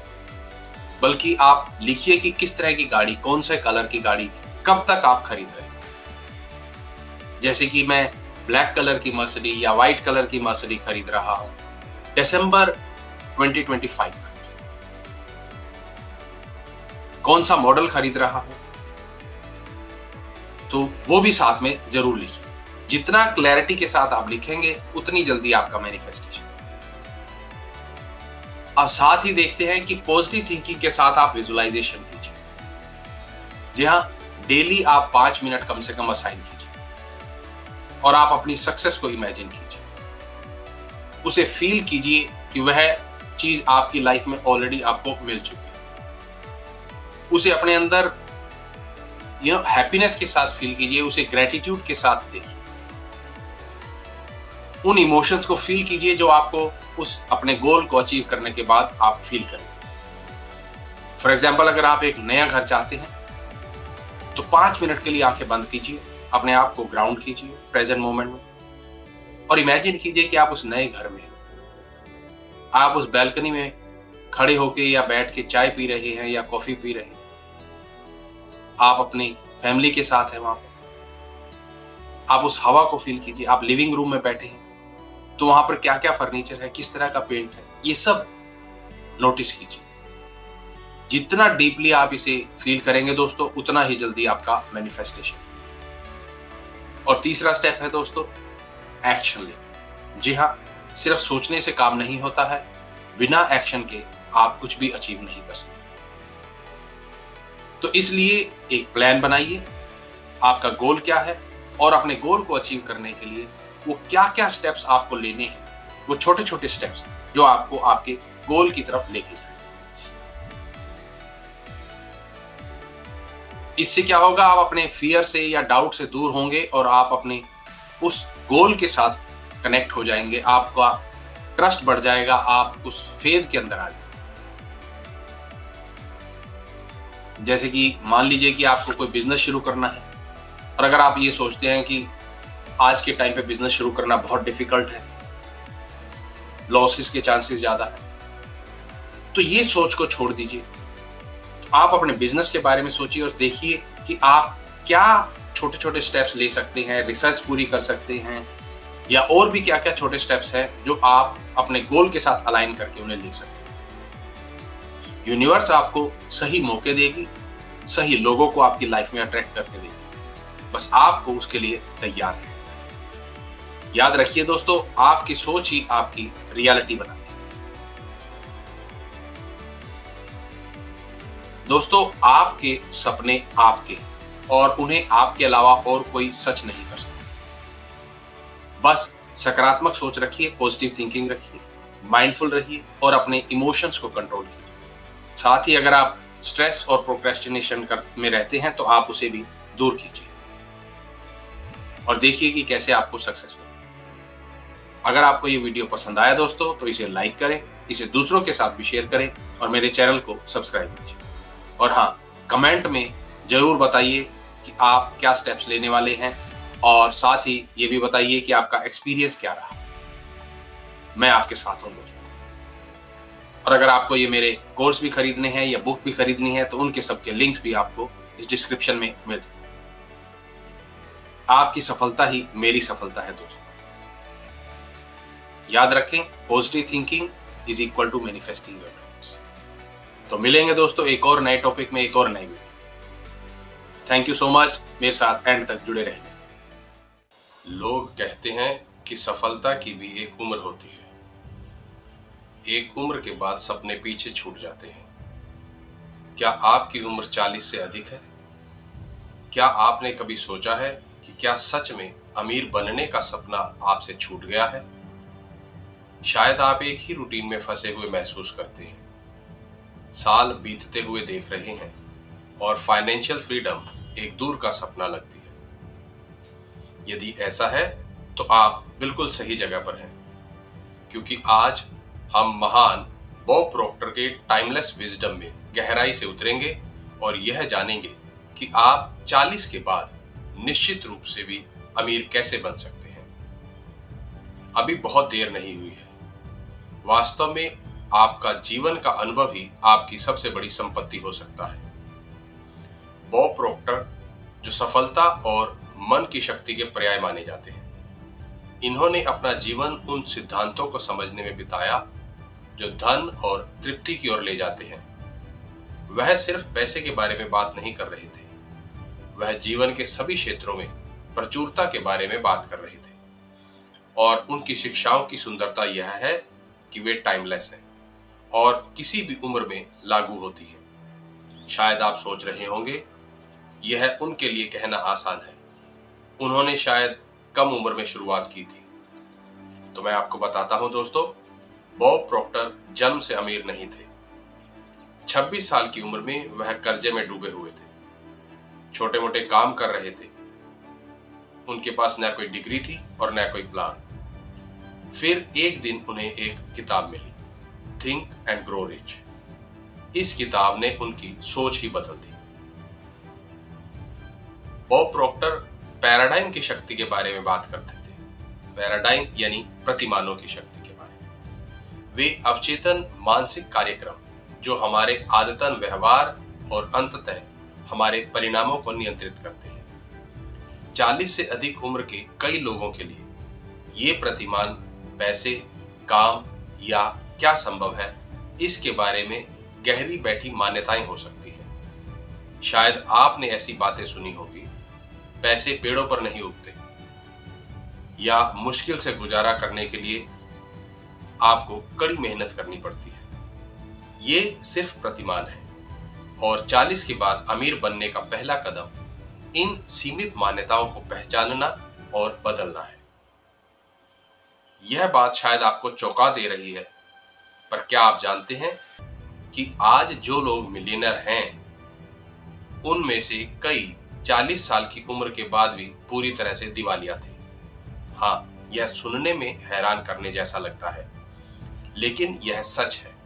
बल्कि आप लिखिए कि किस तरह की गाड़ी, कौन से कलर की गाड़ी, कब तक आप खरीद रहे हैं। जैसे कि मैं ब्लैक कलर की मर्सिडी या व्हाइट कलर की मर्सिडी खरीद रहा हूं दिसंबर 2025 तक। कौन सा मॉडल खरीद रहा हूं, तो वो भी साथ में जरूर लिखिए। जितना क्लैरिटी के साथ आप लिखेंगे उतनी जल्दी आपका मैनिफेस्टेशन। अब साथ ही देखते हैं कि पॉजिटिव थिंकिंग के साथ आप विजुअलाइजेशन कीजिए। जी हां, डेली आप 5 मिनट कम से कम असाइन कीजिए और आप अपनी सक्सेस को इमेजिन कीजिए। उसे फील कीजिए कि वह चीज आपकी लाइफ में ऑलरेडी आपको मिल चुकी है। उसे अपने अंदर हैप्पीनेस के साथ फील कीजिए, उसे ग्रेटिट्यूड के साथ देखिए। उन इमोशंस को फील कीजिए जो आपको उस अपने गोल को अचीव करने के बाद आप फील करें। फॉर एग्जाम्पल, अगर आप एक नया घर चाहते हैं तो 5 मिनट के लिए आंखें बंद कीजिए, अपने आप को ग्राउंड कीजिए प्रेजेंट मोमेंट में और इमेजिन कीजिए कि आप उस नए घर में, आप उस बैल्कनी में खड़े होके या बैठ के चाय पी रहे हैं या कॉफी पी रहे हैं। आप अपनी फैमिली के साथ हैं वहां पर। आप उस हवा को फील कीजिए। आप लिविंग रूम में बैठे हैं तो वहां पर क्या क्या फर्नीचर है, किस तरह का पेंट है, ये सब नोटिस कीजिए। जितना डीपली आप इसे फील करेंगे दोस्तों, उतना ही जल्दी आपका मैनिफेस्टेशन। और तीसरा स्टेप है दोस्तों, एक्शन लेना। जी हाँ, सिर्फ सोचने से काम नहीं होता है, बिना एक्शन के आप कुछ भी अचीव नहीं कर सकते। तो इसलिए एक प्लान बनाइए, आपका गोल क्या है और अपने गोल को अचीव करने के लिए वो क्या-क्या स्टेप्स आपको लेने हैं, वो छोटे-छोटे स्टेप्स जो आपको आपके गोल की तरफ लेके जाएँ। इससे क्या होगा, आप अपने फ़ियर से या डाउट से दूर होंगे और आप अपने उस गोल के साथ कनेक्ट हो जाएँगे, आपका ट्रस्ट बढ़ जाएगा, आप उस फ़ेथ के अंदर आ जाएँगे। जैसे कि मान लीजिए कि आपको कोई बिज़नेस शुरू करना है और अगर आप ये सोचते हैं कि आज के टाइम पे बिज़नेस शुरू करना बहुत डिफ़िकल्ट है, लॉसेस के चांसेस ज़्यादा हैं, तो ये सोच को छोड़ दीजिए। तो आप अपने बिज़नेस के बारे में सोचिए और देखिए कि आप क्या छोटे-छोटे स्टेप्स ले सकते हैं, रिसर्च पूरी कर सकते हैं या और भी क्या-क्या छोटे स्टेप्स हैं जो आप अपने गोल के साथ अलाइन करके उन्हें ले सकते हैं। यूनिवर्स आपको सही मौके देगी, सही लोगों को आपकी लाइफ में अट्रैक्ट करके देगी। बस आपको उसके लिए तैयार रहना है। याद रखिए दोस्तों, आपकी सोच ही आपकी रियलिटी बनाती है। दोस्तों, आपके सपने आपके हैं और उन्हें आपके अलावा और कोई सच नहीं कर सकता। बस सकारात्मक सोच रखिए, पॉजिटिव थिंकिंग रखिए, माइंडफुल रहिए और अपने इमोशंस को कंट्रोल कीजिए। साथ ही अगर आप स्ट्रेस और प्रोक्रेस्टिनेशन में रहते हैं तो आप उसे भी दूर कीजिए और देखिए कि कैसे आपको सक्सेस मिले। अगर आपको ये वीडियो पसंद आया दोस्तों तो इसे लाइक करें, इसे दूसरों के साथ भी शेयर करें और मेरे चैनल को सब्सक्राइब कीजिए। और हाँ, कमेंट में जरूर बताइए कि आप क्या स्टेप्स लेने वाले हैं और साथ ही ये भी बताइए कि आपका एक्सपीरियंस क्या रहा। मैं आपके साथ हूँ दोस्तों। और अगर आपको ये मेरे कोर्स भी खरीदने हैं या बुक भी खरीदनी है तो उनके सबके लिंक्स भी आपको इस डिस्क्रिप्शन में मिल जाएंगे। आपकी सफलता ही मेरी सफलता है दोस्तों। याद रखें, positive thinking is equal to manifesting your dreams. तो मिलेंगे दोस्तों एक और नए टॉपिक में, एक और नई video. Thank you so much मेरे साथ एंड तक जुड़े रहने। लोग कहते हैं कि सफलता की भी एक उम्र होती है। एक उम्र के बाद सपने पीछे छूट जाते हैं। क्या आपकी उम्र 40 से अधिक है? क्या आपने कभी सोचा है कि क्या सच में अमीर बनने का सपना आपसे छूट गया है? शायद आप एक ही रूटीन में फंसे हुए महसूस करते हैं, साल बीतते हुए देख रहे हैं और फाइनेंशियल फ्रीडम एक दूर का सपना लगती है। यदि ऐसा है तो आप बिल्कुल सही जगह पर हैं, क्योंकि आज हम महान बॉब प्रॉक्टर के टाइमलेस विजडम में गहराई से उतरेंगे और यह जानेंगे कि आप 40 के बाद निश्चित रूप से भी अमीर कैसे बन सकते हैं। अभी बहुत देर नहीं हुई है। वास्तव में आपका जीवन का अनुभव ही आपकी सबसे बड़ी संपत्ति हो सकता है। बॉब प्रॉक्टर, जो सफलता और मन की शक्ति के पर्याय माने जाते हैं, इन्होंने अपना जीवन उन सिद्धांतों को समझने में बिताया जो धन और तृप्ति की ओर ले जाते हैं। वह सिर्फ पैसे के बारे में बात नहीं कर रहे थे, वह जीवन के सभी क्षेत्रों में प्रचुरता के बारे में बात कर रहे थे। और उनकी शिक्षाओं की सुंदरता यह है कि वे टाइमलेस हैं और किसी भी उम्र में लागू होती है। शायद आप सोच रहे होंगे, यह उनके लिए कहना आसान है, उन्होंने शायद कम उम्र में शुरुआत की थी। तो मैं आपको बताता हूं दोस्तों, बॉब प्रॉक्टर जन्म से अमीर नहीं थे। 26 साल की उम्र में वह कर्जे में डूबे हुए थे, छोटे मोटे काम कर रहे थे। उनके पास न कोई डिग्री थी और न कोई प्लान। फिर एक दिन उन्हें एक किताब मिली, थिंक एंड ग्रो रिच। इस किताब ने उनकी सोच ही बदल दी। बॉब प्रॉक्टर पैराडाइम की शक्ति के बारे में बात करते थे। पैराडाइम यानी प्रतिमानों की शक्ति के बारे में। वे अवचेतन मानसिक कार्यक्रम जो हमारे आदतन व्यवहार और अंततः हमारे परिणामों को नियंत्रित करते हैं। 40 से अधिक उम्र के कई लोगों के लिए ये प्रतिमान पैसे, काम या क्या संभव है, इसके बारे में गहरी बैठी मान्यताएं हो सकती हैं। शायद आपने ऐसी बातें सुनी होगी, पैसे पेड़ों पर नहीं उगते, या मुश्किल से गुजारा करने के लिए आपको कड़ी मेहनत करनी पड़ती है। ये सिर्फ प्रतिमान है और 40 के बाद अमीर बनने का पहला कदम इन सीमित मान्यताओं को पहचानना और बदलना है। यह बात शायद आपको चौंका दे रही है, पर क्या आप जानते हैं कि आज जो लोग मिलियनर हैं, उनमें से कई 40 साल की उम्र के बाद भी पूरी तरह से दिवालिया थे। हाँ, यह सुनने में हैरान करने जैसा लगता है, लेकिन यह सच है।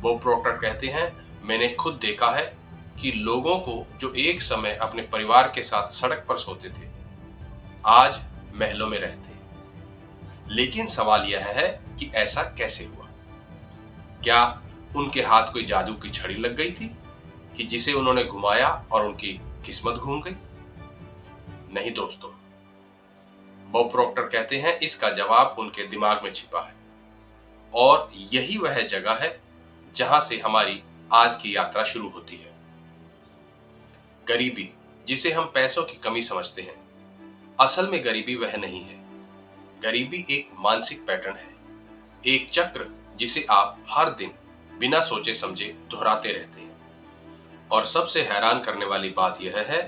बॉब प्रॉक्टर कहते हैं, मैंने खुद देखा है कि लोगों को जो एक समय अपने परिवार के साथ सड़क पर सोते थे, आज महलों में रहते हैं। लेकिन सवाल यह है कि ऐसा कैसे हुआ? क्या उनके हाथ कोई जादू की छड़ी लग गई थी कि जिसे उन्होंने घुमाया और उनकी किस्मत घूम गई? नहीं दोस्तों, बॉब प्रॉक्टर कहते हैं इसका जवाब उनके दिमाग में छिपा है और यही वह जगह है जहां से हमारी आज की यात्रा शुरू होती है। गरीबी, जिसे हम पैसों की कमी समझते हैं, असल में गरीबी वह नहीं है। गरीबी एक मानसिक पैटर्न है, एक चक्र जिसे आप हर दिन बिना सोचे समझे दोहराते रहते हैं। और सबसे हैरान करने वाली बात यह है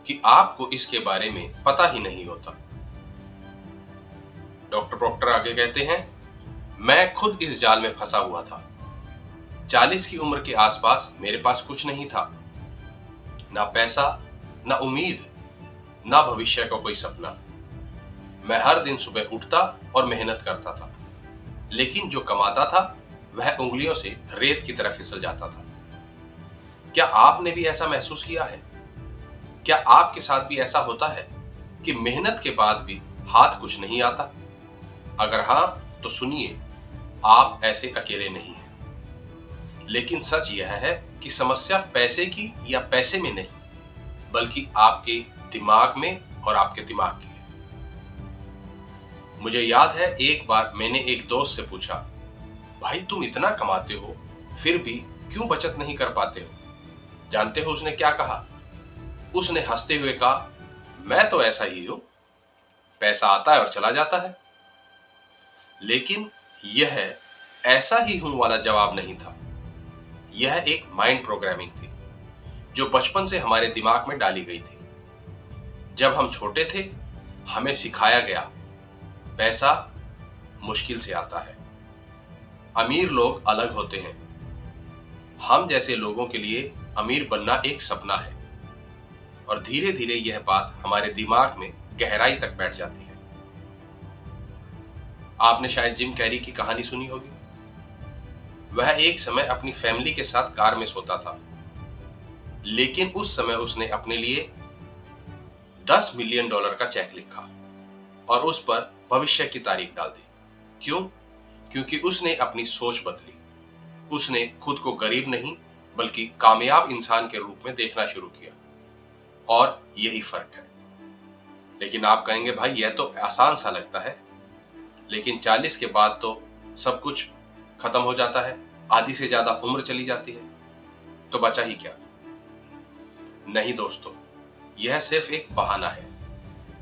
कि आपको इसके बारे में पता ही नहीं होता। डॉक्टर प्रॉक्टर आगे कहते हैं, मैं खुद इस जाल में फंसा हुआ था। 40 की उम्र के आसपास मेरे पास कुछ नहीं था, ना पैसा, ना उम्मीद, ना भविष्य का कोई सपना। मैं हर दिन सुबह उठता और मेहनत करता था, लेकिन जो कमाता था वह उंगलियों से रेत की तरह फिसल जाता था। क्या आपने भी ऐसा महसूस किया है? क्या आपके साथ भी ऐसा होता है कि मेहनत के बाद भी हाथ कुछ नहीं आता? अगर हां, तो सुनिए, आप ऐसे अकेले नहीं हैं। लेकिन सच यह है कि समस्या पैसे की या पैसे में नहीं, बल्कि आपके दिमाग में और आपके दिमाग की है। मुझे याद है एक बार मैंने एक दोस्त से पूछा, भाई तुम इतना कमाते हो, फिर भी क्यों बचत नहीं कर पाते हो? जानते हो उसने क्या कहा? उसने हंसते हुए कहा, मैं तो ऐसा ही हूं, पैसा आता है और चला जाता है। लेकिन यह ऐसा ही हूं वाला जवाब नहीं था। यह एक माइंड प्रोग्रामिंग थी जो बचपन से हमारे दिमाग में डाली गई थी। जब हम छोटे थे, हमें सिखाया गया, पैसा मुश्किल से आता है, अमीर लोग अलग होते हैं, हम जैसे लोगों के लिए अमीर बनना एक सपना है। और धीरे धीरे यह बात हमारे दिमाग में गहराई तक बैठ जाती है। आपने शायद जिम कैरी की कहानी सुनी होगी। वह एक समय अपनी फैमिली के साथ कार में सोता था, लेकिन उस समय उसने अपने लिए $10 मिलियन का चेक लिखा और उस पर भविष्य की तारीख डाल दी। क्यों? क्योंकि उसने अपनी सोच बदली। उसने खुद को गरीब नहीं, बल्कि कामयाब इंसान के रूप में देखना शुरू किया। और यही फर्क है। लेकिन आप कहेंगे, भाई यह तो आसान सा लगता है, लेकिन 40 के बाद तो सब कुछ खत्म हो जाता है, आधी से ज्यादा उम्र चली जाती है, तो बचा ही क्या? नहीं दोस्तों, यह सिर्फ एक बहाना है।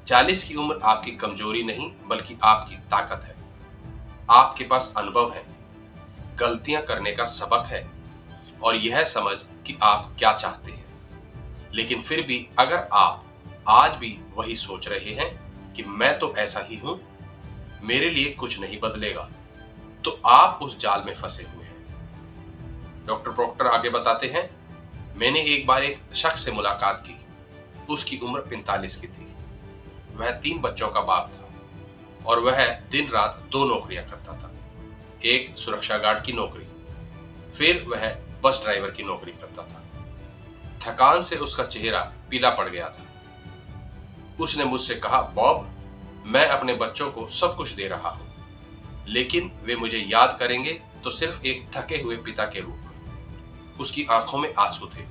40 की उम्र आपकी कमजोरी नहीं, बल्कि आपकी ताकत है। आपके पास अनुभव है, गलतियां करने का सबक है और यह समझ कि आप क्या चाहते हैं। लेकिन फिर भी अगर आप आज भी वही सोच रहे हैं कि मैं तो ऐसा ही हूं, मेरे लिए कुछ नहीं बदलेगा, तो आप उस जाल में फंसे हुए हैं। डॉक्टर प्रॉक्टर आगे बताते हैं, मैंने एक बार एक शख्स से मुलाकात की। उसकी उम्र 45 की थी। वह 3 बच्चों का बाप था और वह दिन रात 2 नौकरियां करता था। एक सुरक्षा गार्ड की नौकरी, फिर वह बस ड्राइवर की नौकरी करता था। थकान से उसका चेहरा पीला पड़ गया था। उसने मुझसे कहा, बॉब, मैं अपने बच्चों को सब कुछ दे रहा हूं, लेकिन वे मुझे याद करेंगे तो सिर्फ एक थके हुए पिता के रूप में। उसकी आंखों में आंसू थे।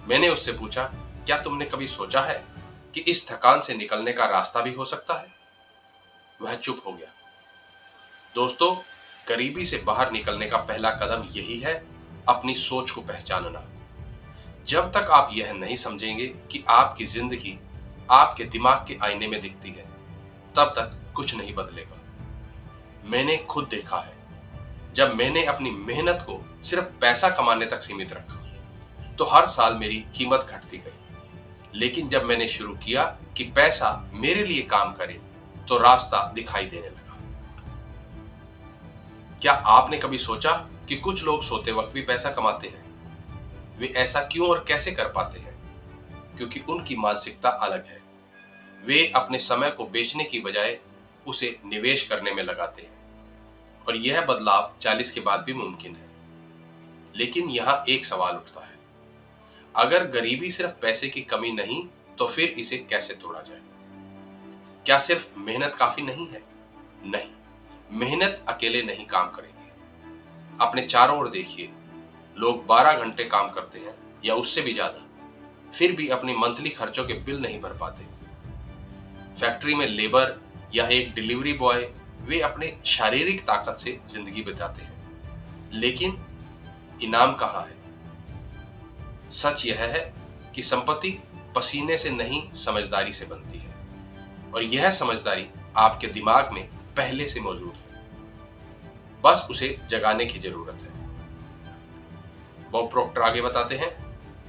मैंने उससे पूछा, क्या तुमने कभी सोचा है कि इस थकान से निकलने का रास्ता भी हो सकता है? वह चुप हो गया। दोस्तों, गरीबी से बाहर निकलने का पहला कदम यही है, अपनी सोच को पहचानना। जब तक आप यह नहीं समझेंगे कि आपकी जिंदगी आपके दिमाग के आईने में दिखती है, तब तक कुछ नहीं बदलेगा। मैंने खुद देखा है, जब मैंने अपनी मेहनत को सिर्फ पैसा कमाने तक सीमित रखा तो हर साल मेरी कीमत घटती गई। लेकिन जब मैंने शुरू किया कि पैसा मेरे लिए काम करे तो रास्ता दिखाई देने लगा। क्या आपने कभी सोचा कि कुछ लोग सोते वक्त भी पैसा कमाते हैं? वे ऐसा क्यों और कैसे कर पाते हैं? क्योंकि उनकी मानसिकता अलग है। वे अपने समय को बेचने की बजाय उसे निवेश करने में लगाते हैं और यह बदलाव 40 के बाद भी मुमकिन है। लेकिन यहाँ एक सवाल उठता है, अगर गरीबी सिर्फ पैसे की कमी नहीं तो फिर इसे कैसे तोड़ा जाए? क्या सिर्फ मेहनत काफी नहीं है? नहीं, मेहनत अकेले नहीं काम करेगी। अपने चारों ओर देखिए, लोग 12 घंटे काम करते हैं या उससे भी ज्यादा, फिर भी अपनी मंथली खर्चों के बिल नहीं भर पाते। फैक्ट्री में लेबर या एक डिलीवरी बॉय, वे अपने शारीरिक ताकत से जिंदगी बिताते हैं, लेकिन इनाम कहाँ है? सच यह है कि संपत्ति पसीने से नहीं, समझदारी से बनती है, और यह समझदारी आपके दिमाग में पहले से मौजूद है, बस उसे जगाने की जरूरत है। बॉब प्रोक्टर आगे बताते हैं,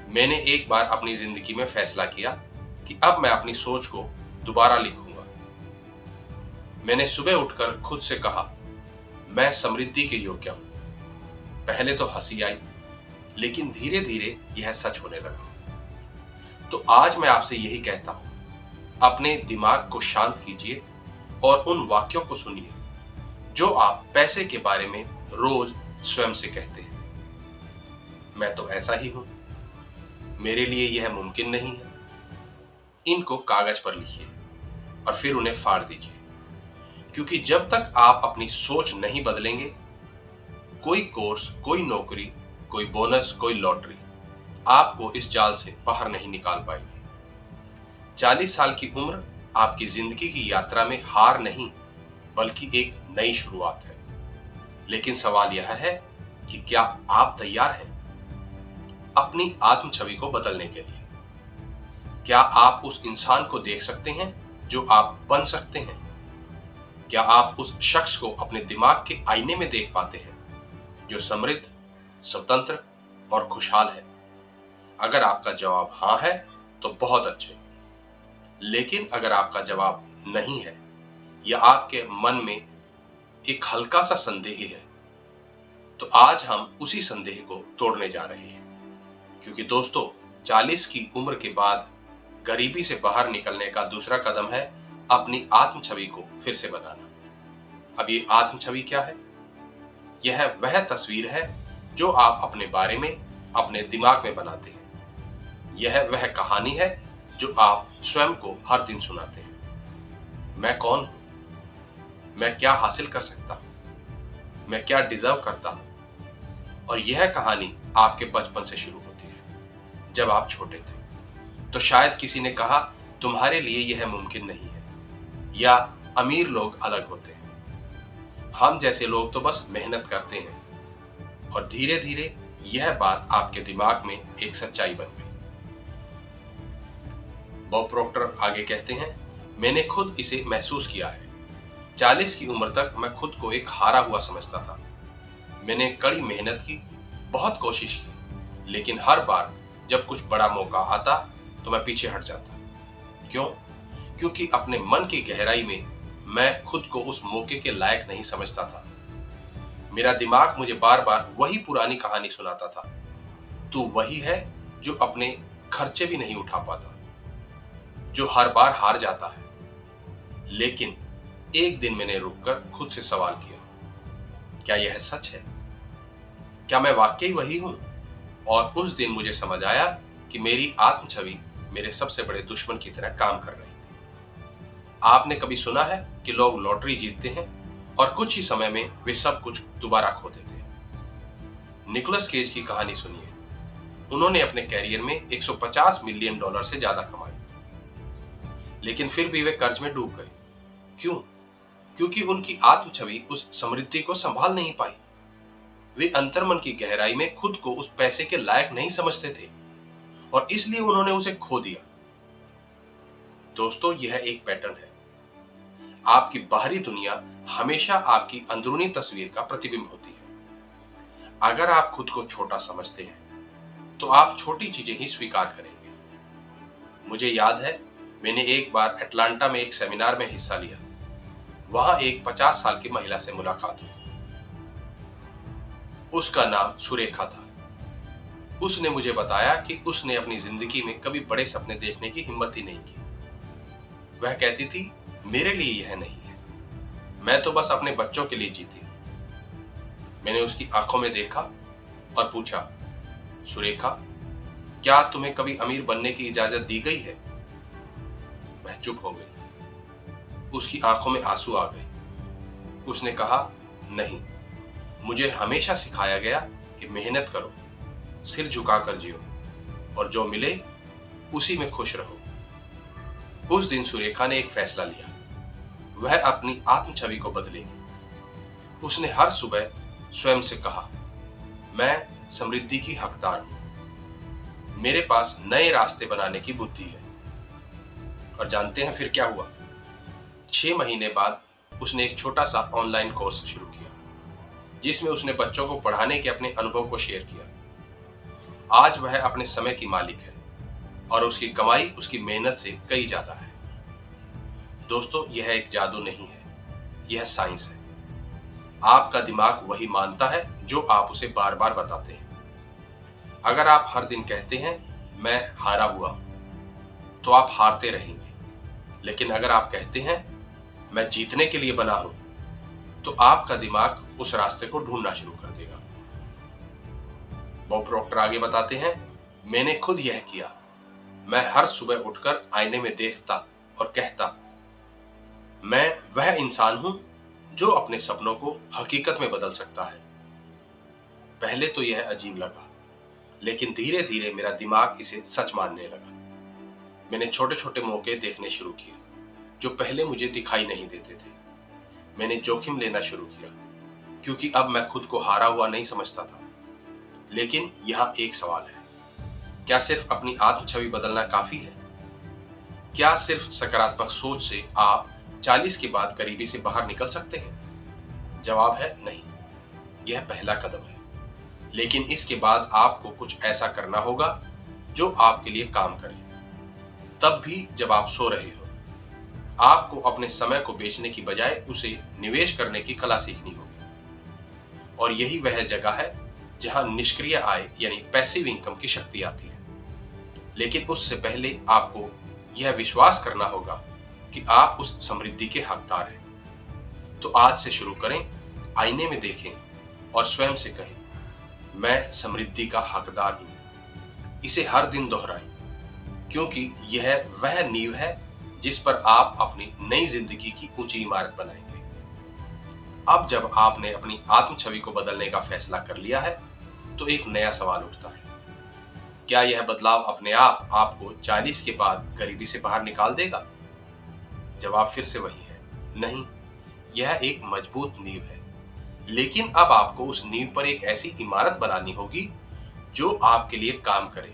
मैंने एक बार अपनी जिंदगी में फैसला किया कि अब मैं अपनी सोच को दोबारा लिखूंगा। मैंने सुबह उठकर खुद से कहा, मैं समृद्धि के योग्य हूं। पहले तो हंसी आई, लेकिन धीरे धीरे यह सच होने लगा। तो आज मैं आपसे यही कहता हूं, अपने दिमाग को शांत कीजिए और उन वाक्यों को सुनिए जो आप पैसे के बारे में रोज स्वयं से कहते हैं। मैं तो ऐसा ही हूं, मेरे लिए यह मुमकिन नहीं है। इनको कागज पर लिखिए और फिर उन्हें फाड़ दीजिए, क्योंकि जब तक आप अपनी सोच नहीं बदलेंगे, कोई कोर्स, कोई नौकरी, कोई बोनस, कोई लॉटरी आपको इस जाल से बाहर नहीं निकाल पाएगी। 40 साल की उम्र आपकी जिंदगी की यात्रा में हार नहीं, बल्कि एक नई शुरुआत है। लेकिन सवाल यह है कि क्या आप तैयार हैं अपनी आत्म छवि को बदलने के लिए? क्या आप उस इंसान को देख सकते हैं जो आप बन सकते हैं? क्या आप उस शख्स को अपने दिमाग के आईने में देख पाते हैं जो समृद्ध, स्वतंत्र और खुशहाल है? अगर आपका जवाब हाँ है तो बहुत अच्छे, लेकिन अगर आपका जवाब नहीं है या आपके मन में एक हल्का सा संदेह है, तो आज हम उसी संदेह को तोड़ने जा रहे हैं। क्योंकि दोस्तों, 40 की उम्र के बाद गरीबी से बाहर निकलने का दूसरा कदम है अपनी आत्म छवि को फिर से बनाना। अब ये आत्म छवि क्या है? यह वह तस्वीर है जो आप अपने बारे में अपने दिमाग में बनाते हैं। यह वह कहानी है जो आप स्वयं को हर दिन सुनाते हैं। मैं कौन हूं? मैं क्या हासिल कर सकता हूं? मैं क्या डिजर्व करता हूं? और यह कहानी आपके बचपन से शुरू होती है। जब आप छोटे थे तो शायद किसी ने कहा, तुम्हारे लिए यह मुमकिन नहीं है, या अमीर लोग अलग होते हैं। हम जैसे लोग तो बस मेहनत करते हैं। और धीरे धीरे यह बात आपके दिमाग में एक सच्चाई बन गई। बॉब प्रोक्टर आगे कहते हैं, मैंने खुद इसे महसूस किया है। 40 की उम्र तक मैं खुद को एक हारा हुआ समझता था। मैंने कड़ी मेहनत की, बहुत कोशिश की, लेकिन हर बार जब कुछ बड़ा मौका आता तो मैं पीछे हट जाता। क्यों? क्योंकि अपने मन की गहराई में मैं खुद को उस मौके के लायक नहीं समझता था। मेरा दिमाग मुझे बार बार वही पुरानी कहानी सुनाता था, तू वही है जो अपने खर्चे भी नहीं उठा पाता, जो हर बार हार जाता है। लेकिन एक दिन मैंने रुककर खुद से सवाल किया, क्या यह सच है? क्या मैं वाकई वही हूं? और उस दिन मुझे समझ आया कि मेरी आत्म छवि मेरे सबसे बड़े दुश्मन की तरह काम कर रही थी। आपने कभी सुना है कि लोग लॉटरी जीतते हैं और कुछ ही समय में वे सब कुछ दोबारा खो देते हैं। निकोलस केज की कहानी सुनिए। उन्होंने अपने कैरियर में 150 मिलियन डॉलर से ज्यादा कमाए, लेकिन फिर भी वे कर्ज में डूब गए। क्यों? क्योंकि उनकी आत्म छवि उस समृद्धि को संभाल नहीं पाई। वे अंतर्मन की गहराई में खुद को उस पैसे के लायक नहीं समझते थे और इसलिए उन्होंने उसे खो दिया। दोस्तों, यह एक पैटर्न है। आपकी बाहरी दुनिया हमेशा आपकी अंदरूनी तस्वीर का प्रतिबिंब होती है। अगर आप खुद को छोटा समझते हैं तो आप छोटी चीजें ही स्वीकार करेंगे। मुझे याद है, मैंने एक बार अटलांटा में एक सेमिनार में हिस्सा लिया। वहां एक 50 साल की महिला से मुलाकात हुई। उसका नाम सुरेखा था। उसने मुझे बताया कि उसने अपनी जिंदगी में कभी बड़े सपने देखने की हिम्मत ही नहीं की। वह कहती थी, मेरे लिए यह नहीं है, मैं तो बस अपने बच्चों के लिए जीती हूं। मैंने उसकी आंखों में देखा और पूछा, सुरेखा, क्या तुम्हें कभी अमीर बनने की इजाजत दी गई है? वह चुप हो गई। उसकी आंखों में आंसू आ गए। उसने कहा, नहीं, मुझे हमेशा सिखाया गया कि मेहनत करो, सिर झुकाकर जियो और जो मिले उसी में खुश रहो। उस दिन सुरेखा ने एक फैसला लिया। वह अपनी आत्म छवि को बदलेगी। उसने हर सुबह स्वयं से कहा, मैं समृद्धि की हकदार हूं, मेरे पास नए रास्ते बनाने की बुद्धि है। और जानते हैं फिर क्या हुआ? 6 महीने बाद उसने एक छोटा सा ऑनलाइन कोर्स शुरू किया जिसमें उसने बच्चों को पढ़ाने के अपने अनुभव को शेयर किया। आज वह अपने समय की मालिक है और उसकी कमाई उसकी मेहनत से कई ज्यादा है। दोस्तों, यह एक जादू नहीं है, यह साइंस है। आपका दिमाग वही मानता है जो आप उसे बार बार बताते हैं। अगर आप हर दिन कहते हैं, मैं हारा हुआ हूं, तो आप हारते रहेंगे। लेकिन अगर आप कहते हैं, मैं जीतने के लिए बना हूं, तो आपका दिमाग उस रास्ते को ढूंढना शुरू कर देगा। बॉब प्रॉक्टर आगे बताते हैं, मैंने खुद यह किया। मैं हर सुबह उठकर आईने में देखता और कहता, मैं वह इंसान हूं जो अपने सपनों को हकीकत में बदल सकता है। पहले तो यह अजीब लगा, लेकिन धीरे धीरे मेरा दिमाग इसे सच मानने लगा। मैंने छोटे छोटे मौके देखने शुरू किए जो पहले मुझे दिखाई नहीं देते थे। मैंने जोखिम लेना शुरू किया क्योंकि अब मैं खुद को हारा हुआ नहीं समझता था। लेकिन यहाँ एक सवाल है, क्या सिर्फ अपनी आत्म छवि बदलना काफी है? क्या सिर्फ सकारात्मक सोच से आप 40 के बाद गरीबी से बाहर निकल सकते हैं? जवाब है नहीं। यह पहला कदम है, लेकिन इसके बाद आपको कुछ ऐसा करना होगा जो आपके लिए काम करे। तब भी जब आप सो रहे हो, आपको अपने समय को बेचने की बजाय उसे निवेश करने की कला सीखनी होगी। और यही वह जगह है जहां निष्क्रिय आय यानी पैसिव इनकम की शक्ति आती है। लेकिन उससे पहले आपको यह विश्वास करना होगा कि आप उस समृद्धि के हकदार हैं। तो आज से शुरू करें, आईने में देखें और स्वयं से कहें, मैं समृद्धि का हकदार हूं। इसे हर दिन दोहराएं, क्योंकि यह वह नींव है जिस पर आप अपनी नई जिंदगी की ऊंची इमारत बनाएंगे। अब जब आपने अपनी आत्म छवि को बदलने का फैसला कर लिया है, तो एक नया सवाल उठता है, क्या यह बदलाव अपने आप आपको 40 के बाद गरीबी से बाहर निकाल देगा? जवाब फिर से वही है, नहीं। यह एक मजबूत नींव है, लेकिन अब आपको उस नींव पर एक ऐसी इमारत बनानी होगी जो आपके लिए काम करे,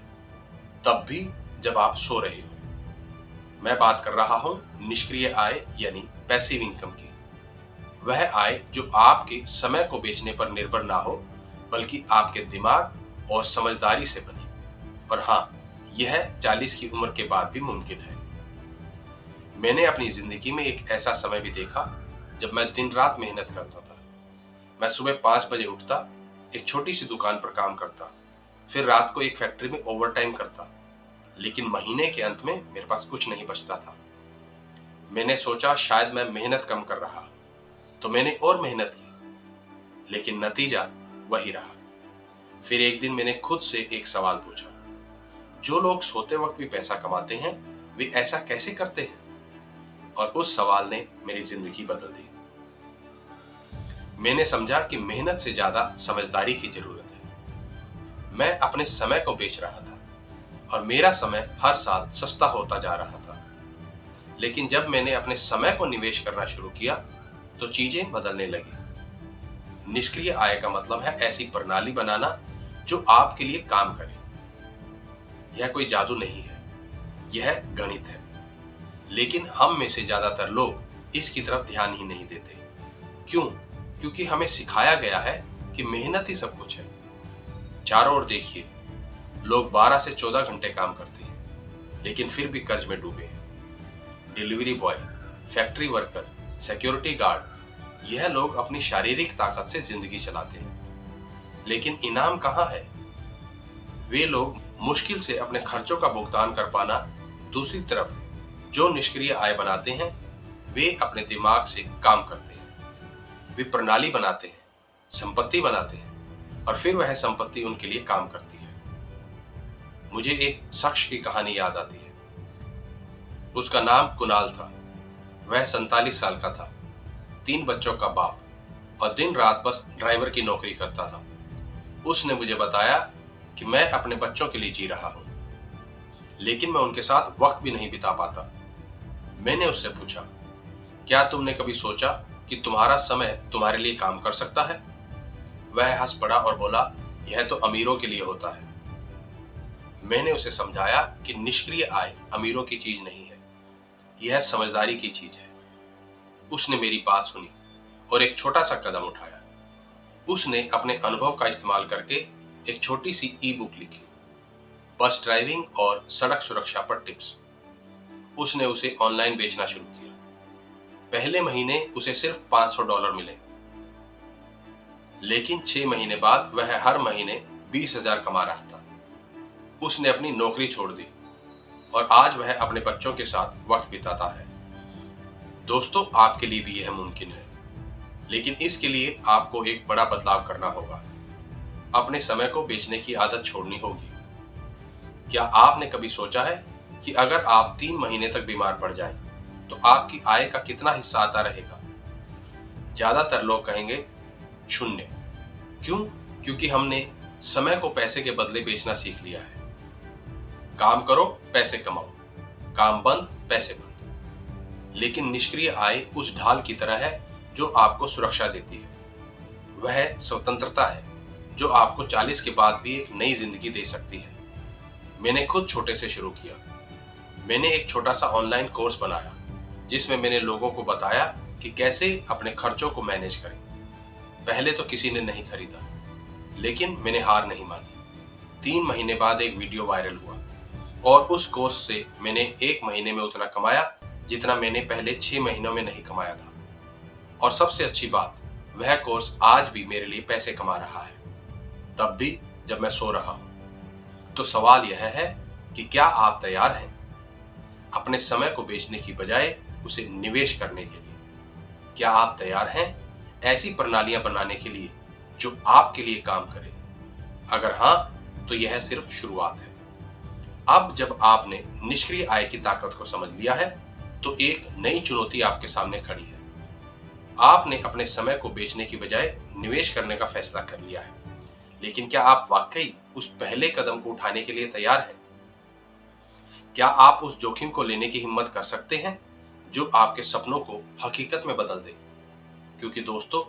तब भी जब आप सो रहे हो। मैं बात कर रहा हूं निष्क्रिय आय यानी पैसिव इनकम की। वह आय जो आपके समय को बेचने पर निर्भर ना हो, बल्कि आपके दिमाग और समझदारी से बने। और हाँ, यह 40 की उम्र के बाद भी मुमकिन है। मैंने अपनी जिंदगी में एक ऐसा समय भी देखा जब मैं दिन रात मेहनत करता था। मैं सुबह 5 बजे उठता, एक छोटी सी दुकान पर काम करता, फिर रात को एक फैक्ट्री में ओवरटाइम करता। लेकिन महीने के अंत में मेरे पास कुछ नहीं बचता था। मैंने सोचा शायद मैं मेहनत कम कर रहा, तो मैंने और मेहनत की, लेकिन नतीजा वही रहा। फिर एक दिन मैंने खुद से एक सवाल पूछा, जो लोग सोते वक्त भी पैसा कमाते हैं, वे ऐसा कैसे करते हैं? और उस सवाल ने मेरी जिंदगी बदल दी। मैंने समझा कि मेहनत से ज्यादा समझदारी की जरूरत है। मैं अपने समय को बेच रहा था और मेरा समय हर साल सस्ता होता जा रहा था। लेकिन जब मैंने अपने समय को निवेश करना शुरू किया, तो चीजें बदलने लगी। निष्क्रिय आय का मतलब है ऐसी प्रणाली बनाना जो आपके लिए काम करे। यह कोई जादू नहीं है, यह गणित है। लेकिन हम में से ज्यादातर लोग इसकी तरफ ध्यान ही नहीं देते। क्यों? क्योंकि हमें सिखाया गया है कि मेहनत ही सब कुछ है। चारों ओर देखिए, लोग 12 से 14 घंटे काम करते हैं, लेकिन फिर भी कर्ज में डूबे हैं। Delivery boy, factory worker, security guard, यह लोग अपनी शारीरिक ताकत से जिंदगी चलाते हैं, लेकिन इनाम कहाँ है? वे लोग मुश्किल से अपने खर्चों का भुगतान कर पाना। दूसरी तरफ जो निष्क्रिय आय बनाते हैं, वे अपने दिमाग से काम करते हैं। वे प्रणाली बनाते हैं, संपत्ति बनाते हैं, और फिर वह संपत्ति उनके लिए काम करती है। मुझे एक शख्स की कहानी याद आती है। उसका नाम कुणाल था। वह 47 साल का था, 3 बच्चों का बाप, और दिन रात बस ड्राइवर की नौकरी करता था। उसने मुझे बताया कि मैं अपने बच्चों के लिए जी रहा हूं, लेकिन मैं उनके साथ वक्त भी नहीं बिता पाता। मैंने उससे पूछा, क्या तुमने कभी सोचा कि तुम्हारा समय तुम्हारे लिए काम कर सकता है? वह हंस पड़ा और बोला, यह तो अमीरों के लिए होता है। मैंने उसे समझाया कि निष्क्रिय आय अमीरों की चीज नहीं है, यह समझदारी की चीज है। उसने मेरी बात सुनी और एक छोटा सा कदम उठाया। उसने अपने अनुभव का इस्तेमाल करके एक छोटी सी ई बुक लिखी, बस ड्राइविंग और सड़क सुरक्षा पर टिप्स। उसने उसे ऑनलाइन बेचना शुरू किया। पहले महीने उसे सिर्फ $500 मिले, लेकिन 6 महीने बाद वह हर महीने 20,000 कमा रहा था। उसने अपनी नौकरी छोड़ दी और आज वह अपने बच्चों के साथ वक्त बिताता है। दोस्तों, आपके लिए भी यह मुमकिन है, लेकिन इसके लिए आपको एक बड़ा बदलाव करना होगा। अपने समय को बेचने की आदत छोड़नी होगी। क्या आपने कभी सोचा है कि अगर आप 3 महीने तक बीमार पड़ जाएं, तो आपकी आय का कितना हिस्सा आता रहेगा? ज्यादातर लोग कहेंगे 0। क्यों? क्योंकि हमने समय को पैसे के बदले बेचना सीख लिया है। काम करो, पैसे कमाओ, काम बंद, पैसे बंद। लेकिन निष्क्रिय आय उस ढाल की तरह है जो आपको सुरक्षा देती है। वह स्वतंत्रता है जो आपको 40 के बाद भी एक नई जिंदगी दे सकती है। मैंने खुद छोटे से शुरू किया। मैंने एक छोटा सा ऑनलाइन कोर्स बनाया जिसमें मैंने लोगों को बताया कि कैसे अपने खर्चों को मैनेज करें। पहले तो किसी ने नहीं खरीदा, लेकिन मैंने हार नहीं मानी। 3 महीने बाद एक वीडियो वायरल हुआ और उस कोर्स से मैंने 1 महीने में उतना कमाया जितना मैंने पहले 6 महीनों में नहीं कमाया था। और सबसे अच्छी बात, वह कोर्स आज भी मेरे लिए पैसे कमा रहा है, तब भी जब मैं सो रहा हूं। तो सवाल यह है कि क्या आप तैयार हैं अपने समय को बेचने की बजाय उसे निवेश करने के लिए? क्या आप तैयार हैं ऐसी प्रणालियां बनाने के लिए जो आपके लिए काम करे? अगर हां, तो यह सिर्फ शुरुआत है। अब जब आपने निष्क्रिय आय की ताकत को समझ लिया है, तो एक नई चुनौती आपके सामने खड़ी है। आपने अपने समय को बेचने की बजाय निवेश करने का फैसला कर लिया है, लेकिन क्या आप वाकई उस पहले कदम को उठाने के लिए तैयार हैं? क्या आप उस जोखिम को लेने की हिम्मत कर सकते हैं जो आपके सपनों को हकीकत में बदल दे? क्योंकि दोस्तों,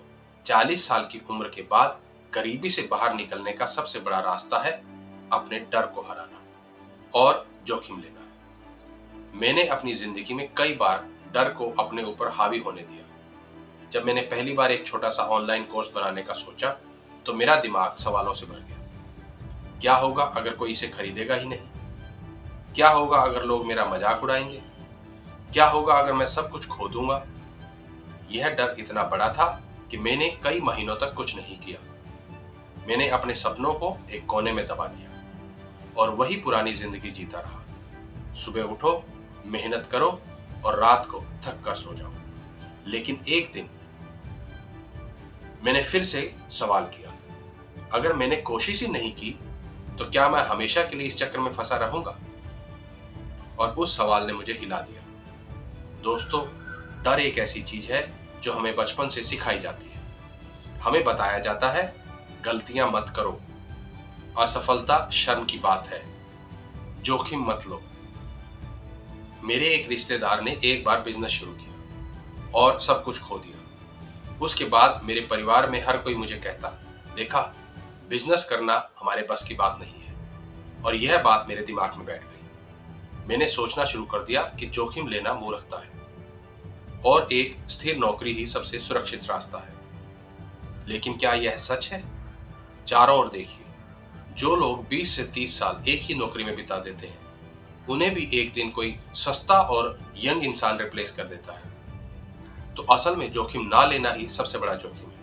40 साल की उम्र के बाद गरीबी से बाहर निकलने का सबसे बड़ा रास्ता है अपने डर को हराना और जोखिम लेना। मैंने अपनी जिंदगी में कई बार डर को अपने ऊपर हावी होने दिया। जब मैंने पहली बार एक छोटा सा ऑनलाइन कोर्स बनाने का सोचा, तो मेरा दिमाग सवालों से भर गया। क्या होगा अगर कोई इसे खरीदेगा ही नहीं? क्या होगा अगर लोग मेरा मजाक उड़ाएंगे? क्या होगा अगर मैं सब कुछ खो दूंगा? यह डर इतना बड़ा था कि मैंने कई महीनों तक कुछ नहीं किया। मैंने अपने सपनों को एक कोने में दबा दिया और वही पुरानी जिंदगी जीता रहा। सुबह उठो, मेहनत करो और रात को थक कर सो जाओ। लेकिन एक दिन मैंने फिर से सवाल किया, अगर मैंने कोशिश ही नहीं की तो क्या मैं हमेशा के लिए इस चक्कर में फंसा रहूंगा? और उस सवाल ने मुझे हिला दिया। दोस्तों, डर एक ऐसी चीज है जो हमें बचपन से सिखाई जाती है। हमें बताया जाता है, गलतियां मत करो, असफलता शर्म की बात है, जोखिम मत लो। मेरे एक रिश्तेदार ने एक बार बिजनेस शुरू किया और सब कुछ खो दिया। उसके बाद मेरे परिवार में हर कोई मुझे कहता, देखा, बिजनेस करना हमारे बस की बात नहीं है। और यह बात मेरे दिमाग में बैठ गई। मैंने सोचना शुरू कर दिया कि जोखिम लेना मूर्खता है। और एक स्थिर नौकरी ही सबसे सुरक्षित रास्ता है। लेकिन क्या यह सच है? चारों ओर देखिए, जो लोग 20 से 30 साल एक ही नौकरी में बिता देते हैं, उन्हें भी एक दिन कोई सस्ता और यंग इंसान रिप्लेस कर देता है। तो असल में जोखिम ना लेना ही सबसे बड़ा जोखिम है।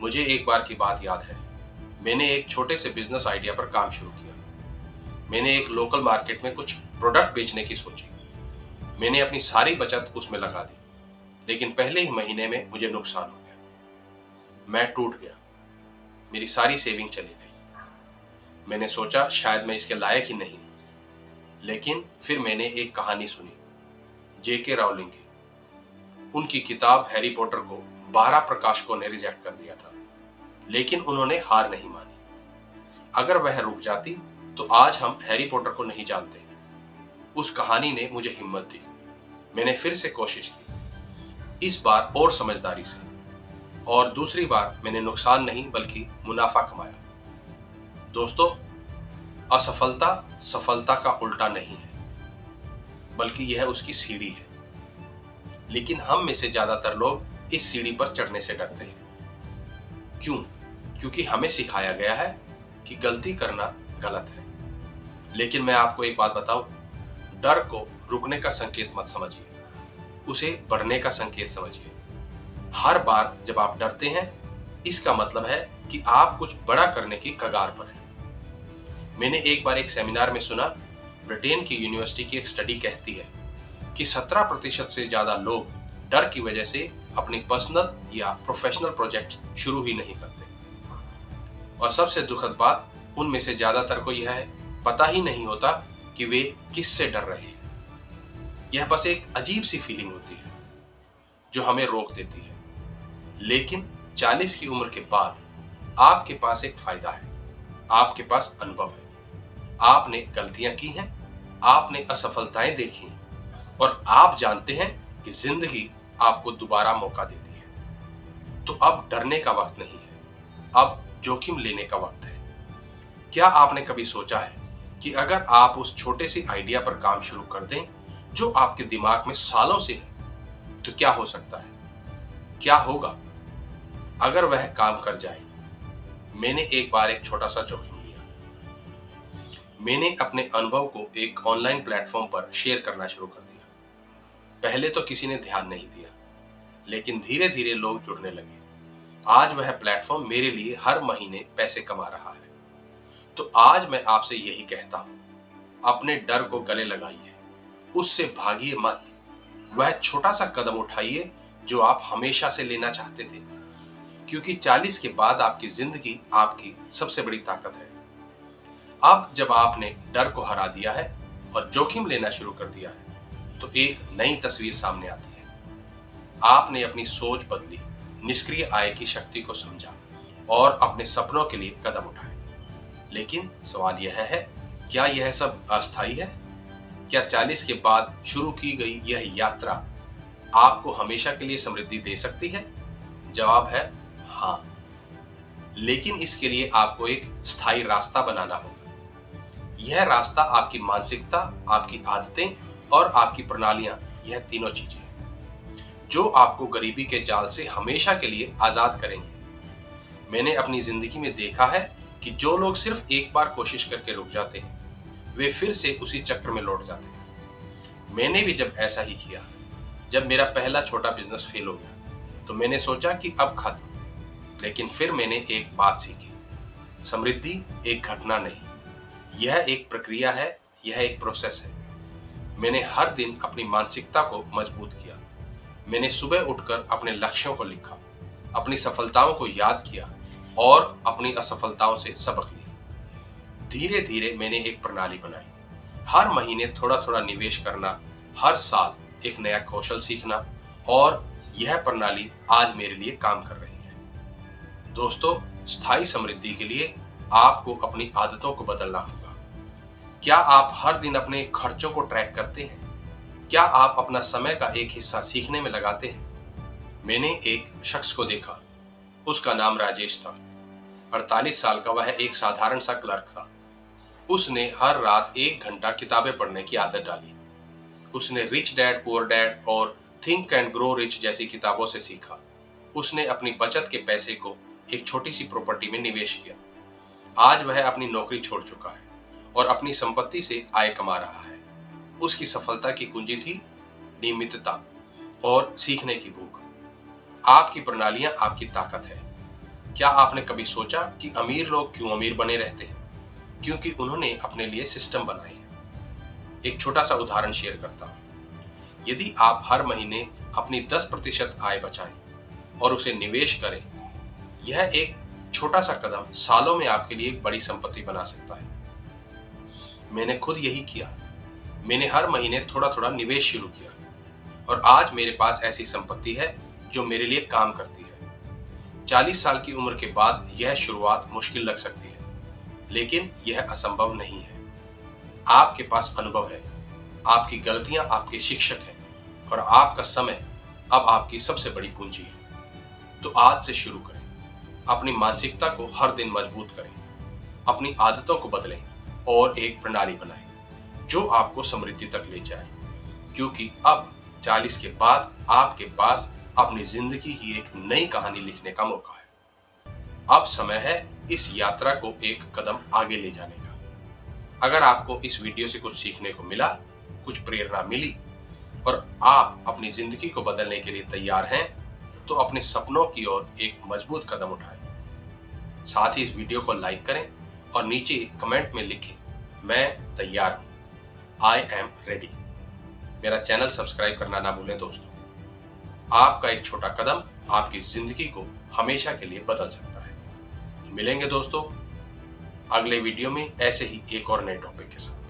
मुझे एक बार की बात याद है। मैंने एक छोटे से बिजनेस आइडिया पर काम शुरू किया। मैंने एक लोकल मार्केट में कुछ प्रोडक्ट बेचने की सोची। मैंने अपनी सारी बचत उसमें लगा दी, लेकिन पहले ही महीने में मुझे नुकसान हो गया। मैं टूट गया। मेरी सारी सेविंग चली गई। मैंने सोचा शायद मैं इसके लायक ही नहीं। लेकिन फिर मैंने एक कहानी सुनी, जेके राउलिंग की। उनकी किताब हैरी पॉटर को 12 प्रकाशकों ने रिजेक्ट कर दिया था, लेकिन उन्होंने हार नहीं मानी। अगर वह रुक जाती तो आज हम हैरी पॉटर को नहीं जानते। उस कहानी ने मुझे हिम्मत दी। मैंने फिर से कोशिश की, इस बार और समझदारी से, और दूसरी बार मैंने नुकसान नहीं बल्कि मुनाफा कमाया। दोस्तों, असफलता सफलता का उल्टा नहीं है, बल्कि यह उसकी सीढ़ी है। लेकिन हम में से ज्यादातर लोग इस सीढ़ी पर चढ़ने से डरते हैं। क्यों? क्योंकि हमें सिखाया गया है कि गलती करना गलत है। लेकिन मैं आपको एक बात बताऊं, डर को रुकने का संकेत मत समझिए, उसे बढ़ने का संकेत समझिए। हर बार जब आप डरते हैं, इसका मतलब है कि आप कुछ बड़ा करने की कगार पर हैं। मैंने एक बार एक सेमिनार में सुना, ब्रिटेन की यूनिवर्सिटी की एक स्टडी कहती है कि 17% से ज्यादा लोग डर की वजह से अपनी पर्सनल या प्रोफेशनल प्रोजेक्ट शुरू ही नहीं करते। और सबसे दुखद बात, उनमें से ज्यादातर को यह पता ही नहीं होता कि वे किससे डर रहे हैं। यह बस एक अजीब सी फीलिंग होती है जो हमें रोक देती है। लेकिन 40 की उम्र के बाद आपके पास एक फायदा है, आपके पास अनुभव है। आपने गलतियां की हैं, आपने असफलताएं देखी हैं, और आप जानते हैं कि जिंदगी आपको दोबारा मौका देती है। तो अब डरने का वक्त नहीं है, अब जोखिम लेने का वक्त है। क्या आपने कभी सोचा है कि अगर आप उस छोटे से आइडिया पर काम शुरू कर दें जो आपके दिमाग में सालों से है, तो क्या हो सकता है? क्या होगा अगर वह काम कर जाए? मैंने एक बार एक छोटा सा जोखिम लिया। मैंने अपने अनुभव को एक ऑनलाइन प्लेटफॉर्म पर शेयर करना शुरू कर दिया। पहले तो किसी ने ध्यान नहीं दिया, लेकिन धीरे धीरे लोग जुड़ने लगे। आज वह प्लेटफॉर्म मेरे लिए हर महीने पैसे कमा रहा है। तो आज मैं आपसे यही कहता हूं, अपने डर को गले लगाइए, उससे भागिए मत। वह छोटा सा कदम उठाइए जो आप हमेशा से लेना चाहते थे, क्योंकि 40 के बाद आपकी जिंदगी आपकी सबसे बड़ी ताकत है। अब जब आपने डर को हरा दिया है और जोखिम लेना शुरू कर दिया है, तो एक नई तस्वीर सामने आती है। आपने अपनी सोच बदली, निष्क्रिय आय की शक्ति को समझा और अपने सपनों के लिए कदम उठाए। लेकिन सवाल यह है, क्या यह सब अस्थायी है? क्या 40 के बाद शुरू की गई यह यात्रा आपको हमेशा के लिए समृद्धि दे सकती है? जवाब है हाँ, लेकिन इसके लिए आपको एक स्थायी रास्ता बनाना होगा। यह रास्ता आपकी मानसिकता, आपकी आदतें और आपकी प्रणालियां, यह तीनों चीजें हैं जो आपको गरीबी के जाल से हमेशा के लिए आजाद करेंगे। मैंने अपनी जिंदगी में देखा है कि जो लोग सिर्फ एक बार कोशिश करके रुक जाते हैं, वे फिर से उसी चक्र में लौट जाते हैं। मैंने भी जब ऐसा ही किया। जब मेरा पहला छोटा बिजनेस फेल हो गया, तो मैंने सोचा कि अब खत्म। लेकिन फिर मैंने एक बात सीखी, समृद्धि एक घटना नहीं, यह एक प्रक्रिया है, यह एक प्रोसेस है। मैंने हर दिन अपनी मानसिकता को मजबूत किया। मैंने सुबह उठकर अपने लक्ष्यों को लिखा, अपनी सफलताओं को याद किया और अपनी असफलताओं से सबक लिया। धीरे धीरे मैंने एक प्रणाली बनाई, हर महीने थोड़ा थोड़ा निवेश करना, हर साल एक नया कौशल सीखना, और यह प्रणाली आज मेरे लिए काम कर रही है। दोस्तों, स्थायी समृद्धि के लिए आपको अपनी आदतों को बदलना होगा। क्या आप हर दिन अपने खर्चों को ट्रैक करते हैं? क्या आप अपना समय का एक हिस्सा सीखने में लगाते हैं? मैंने एक शख्स को देखा, उसका नाम राजेश था। 48 साल का वह एक साधारण सा क्लर्क था। उसने हर रात 1 घंटा किताबें पढ़ने की आदत डाली। उसने रिच डैड पुअर डैड और थिंक एंड ग्रो रिच जैसी किताबों से सीखा। उसने अपनी बचत के पैसे को एक छोटी सी प्रॉपर्टी में निवेश किया। आज वह अपनी नौकरी छोड़ चुका है और अपनी संपत्ति से आय कमा रहा है। उसकी सफलता की कुंजी थी नियमितता और सीखने की भूख। आपकी प्रणालियां आपकी ताकत है। क्या आपने कभी सोचा कि अमीर लोग क्यों अमीर बने रहते हैं? क्योंकि उन्होंने अपने लिए सिस्टम बनाए हैं। एक छोटा सा उदाहरण शेयर करता हूं। यदि आप हर महीने अपनी 10% आय बचाएं और उसे निवेश करें, यह एक छोटा सा कदम सालों में आपके लिए एक बड़ी संपत्ति बना सकता है। मैंने खुद यही किया। मैंने हर महीने थोड़ा थोड़ा निवेश शुरू किया और आज मेरे पास ऐसी संपत्ति है जो मेरे लिए काम करती है। 40 साल की उम्र के बाद यह शुरुआत मुश्किल लग सकती है, लेकिन यह असंभव नहीं है। आपके पास अनुभव है, आपकी गलतियां आपके शिक्षक हैं और आपका समय अब आपकी सबसे बड़ी पूंजी है। तो आज से शुरू करें। अपनी मानसिकता को हर दिन मजबूत करें, अपनी आदतों को बदलें और एक प्रणाली बनाएं जो आपको समृद्धि तक ले जाए। क्योंकि अब 40 के बाद आपके पास अपनी जिंदगी की एक नई कहानी लिखने का मौका है। अब समय है इस यात्रा को एक कदम आगे ले जाने का। अगर आपको इस वीडियो से कुछ सीखने को मिला, कुछ प्रेरणा मिली और आप अपनी जिंदगी को बदलने के लिए तैयार हैं, तो अपने सपनों की ओर एक मजबूत कदम उठाएं। साथ ही इस वीडियो को लाइक करें और नीचे कमेंट में लिखें, मैं तैयार हूं, आई एम रेडी। मेरा चैनल सब्सक्राइब करना ना भूलें दोस्तों। आपका एक छोटा कदम आपकी जिंदगी को हमेशा के लिए बदल सकता है। तो मिलेंगे दोस्तों अगले वीडियो में ऐसे ही एक और नए टॉपिक के साथ।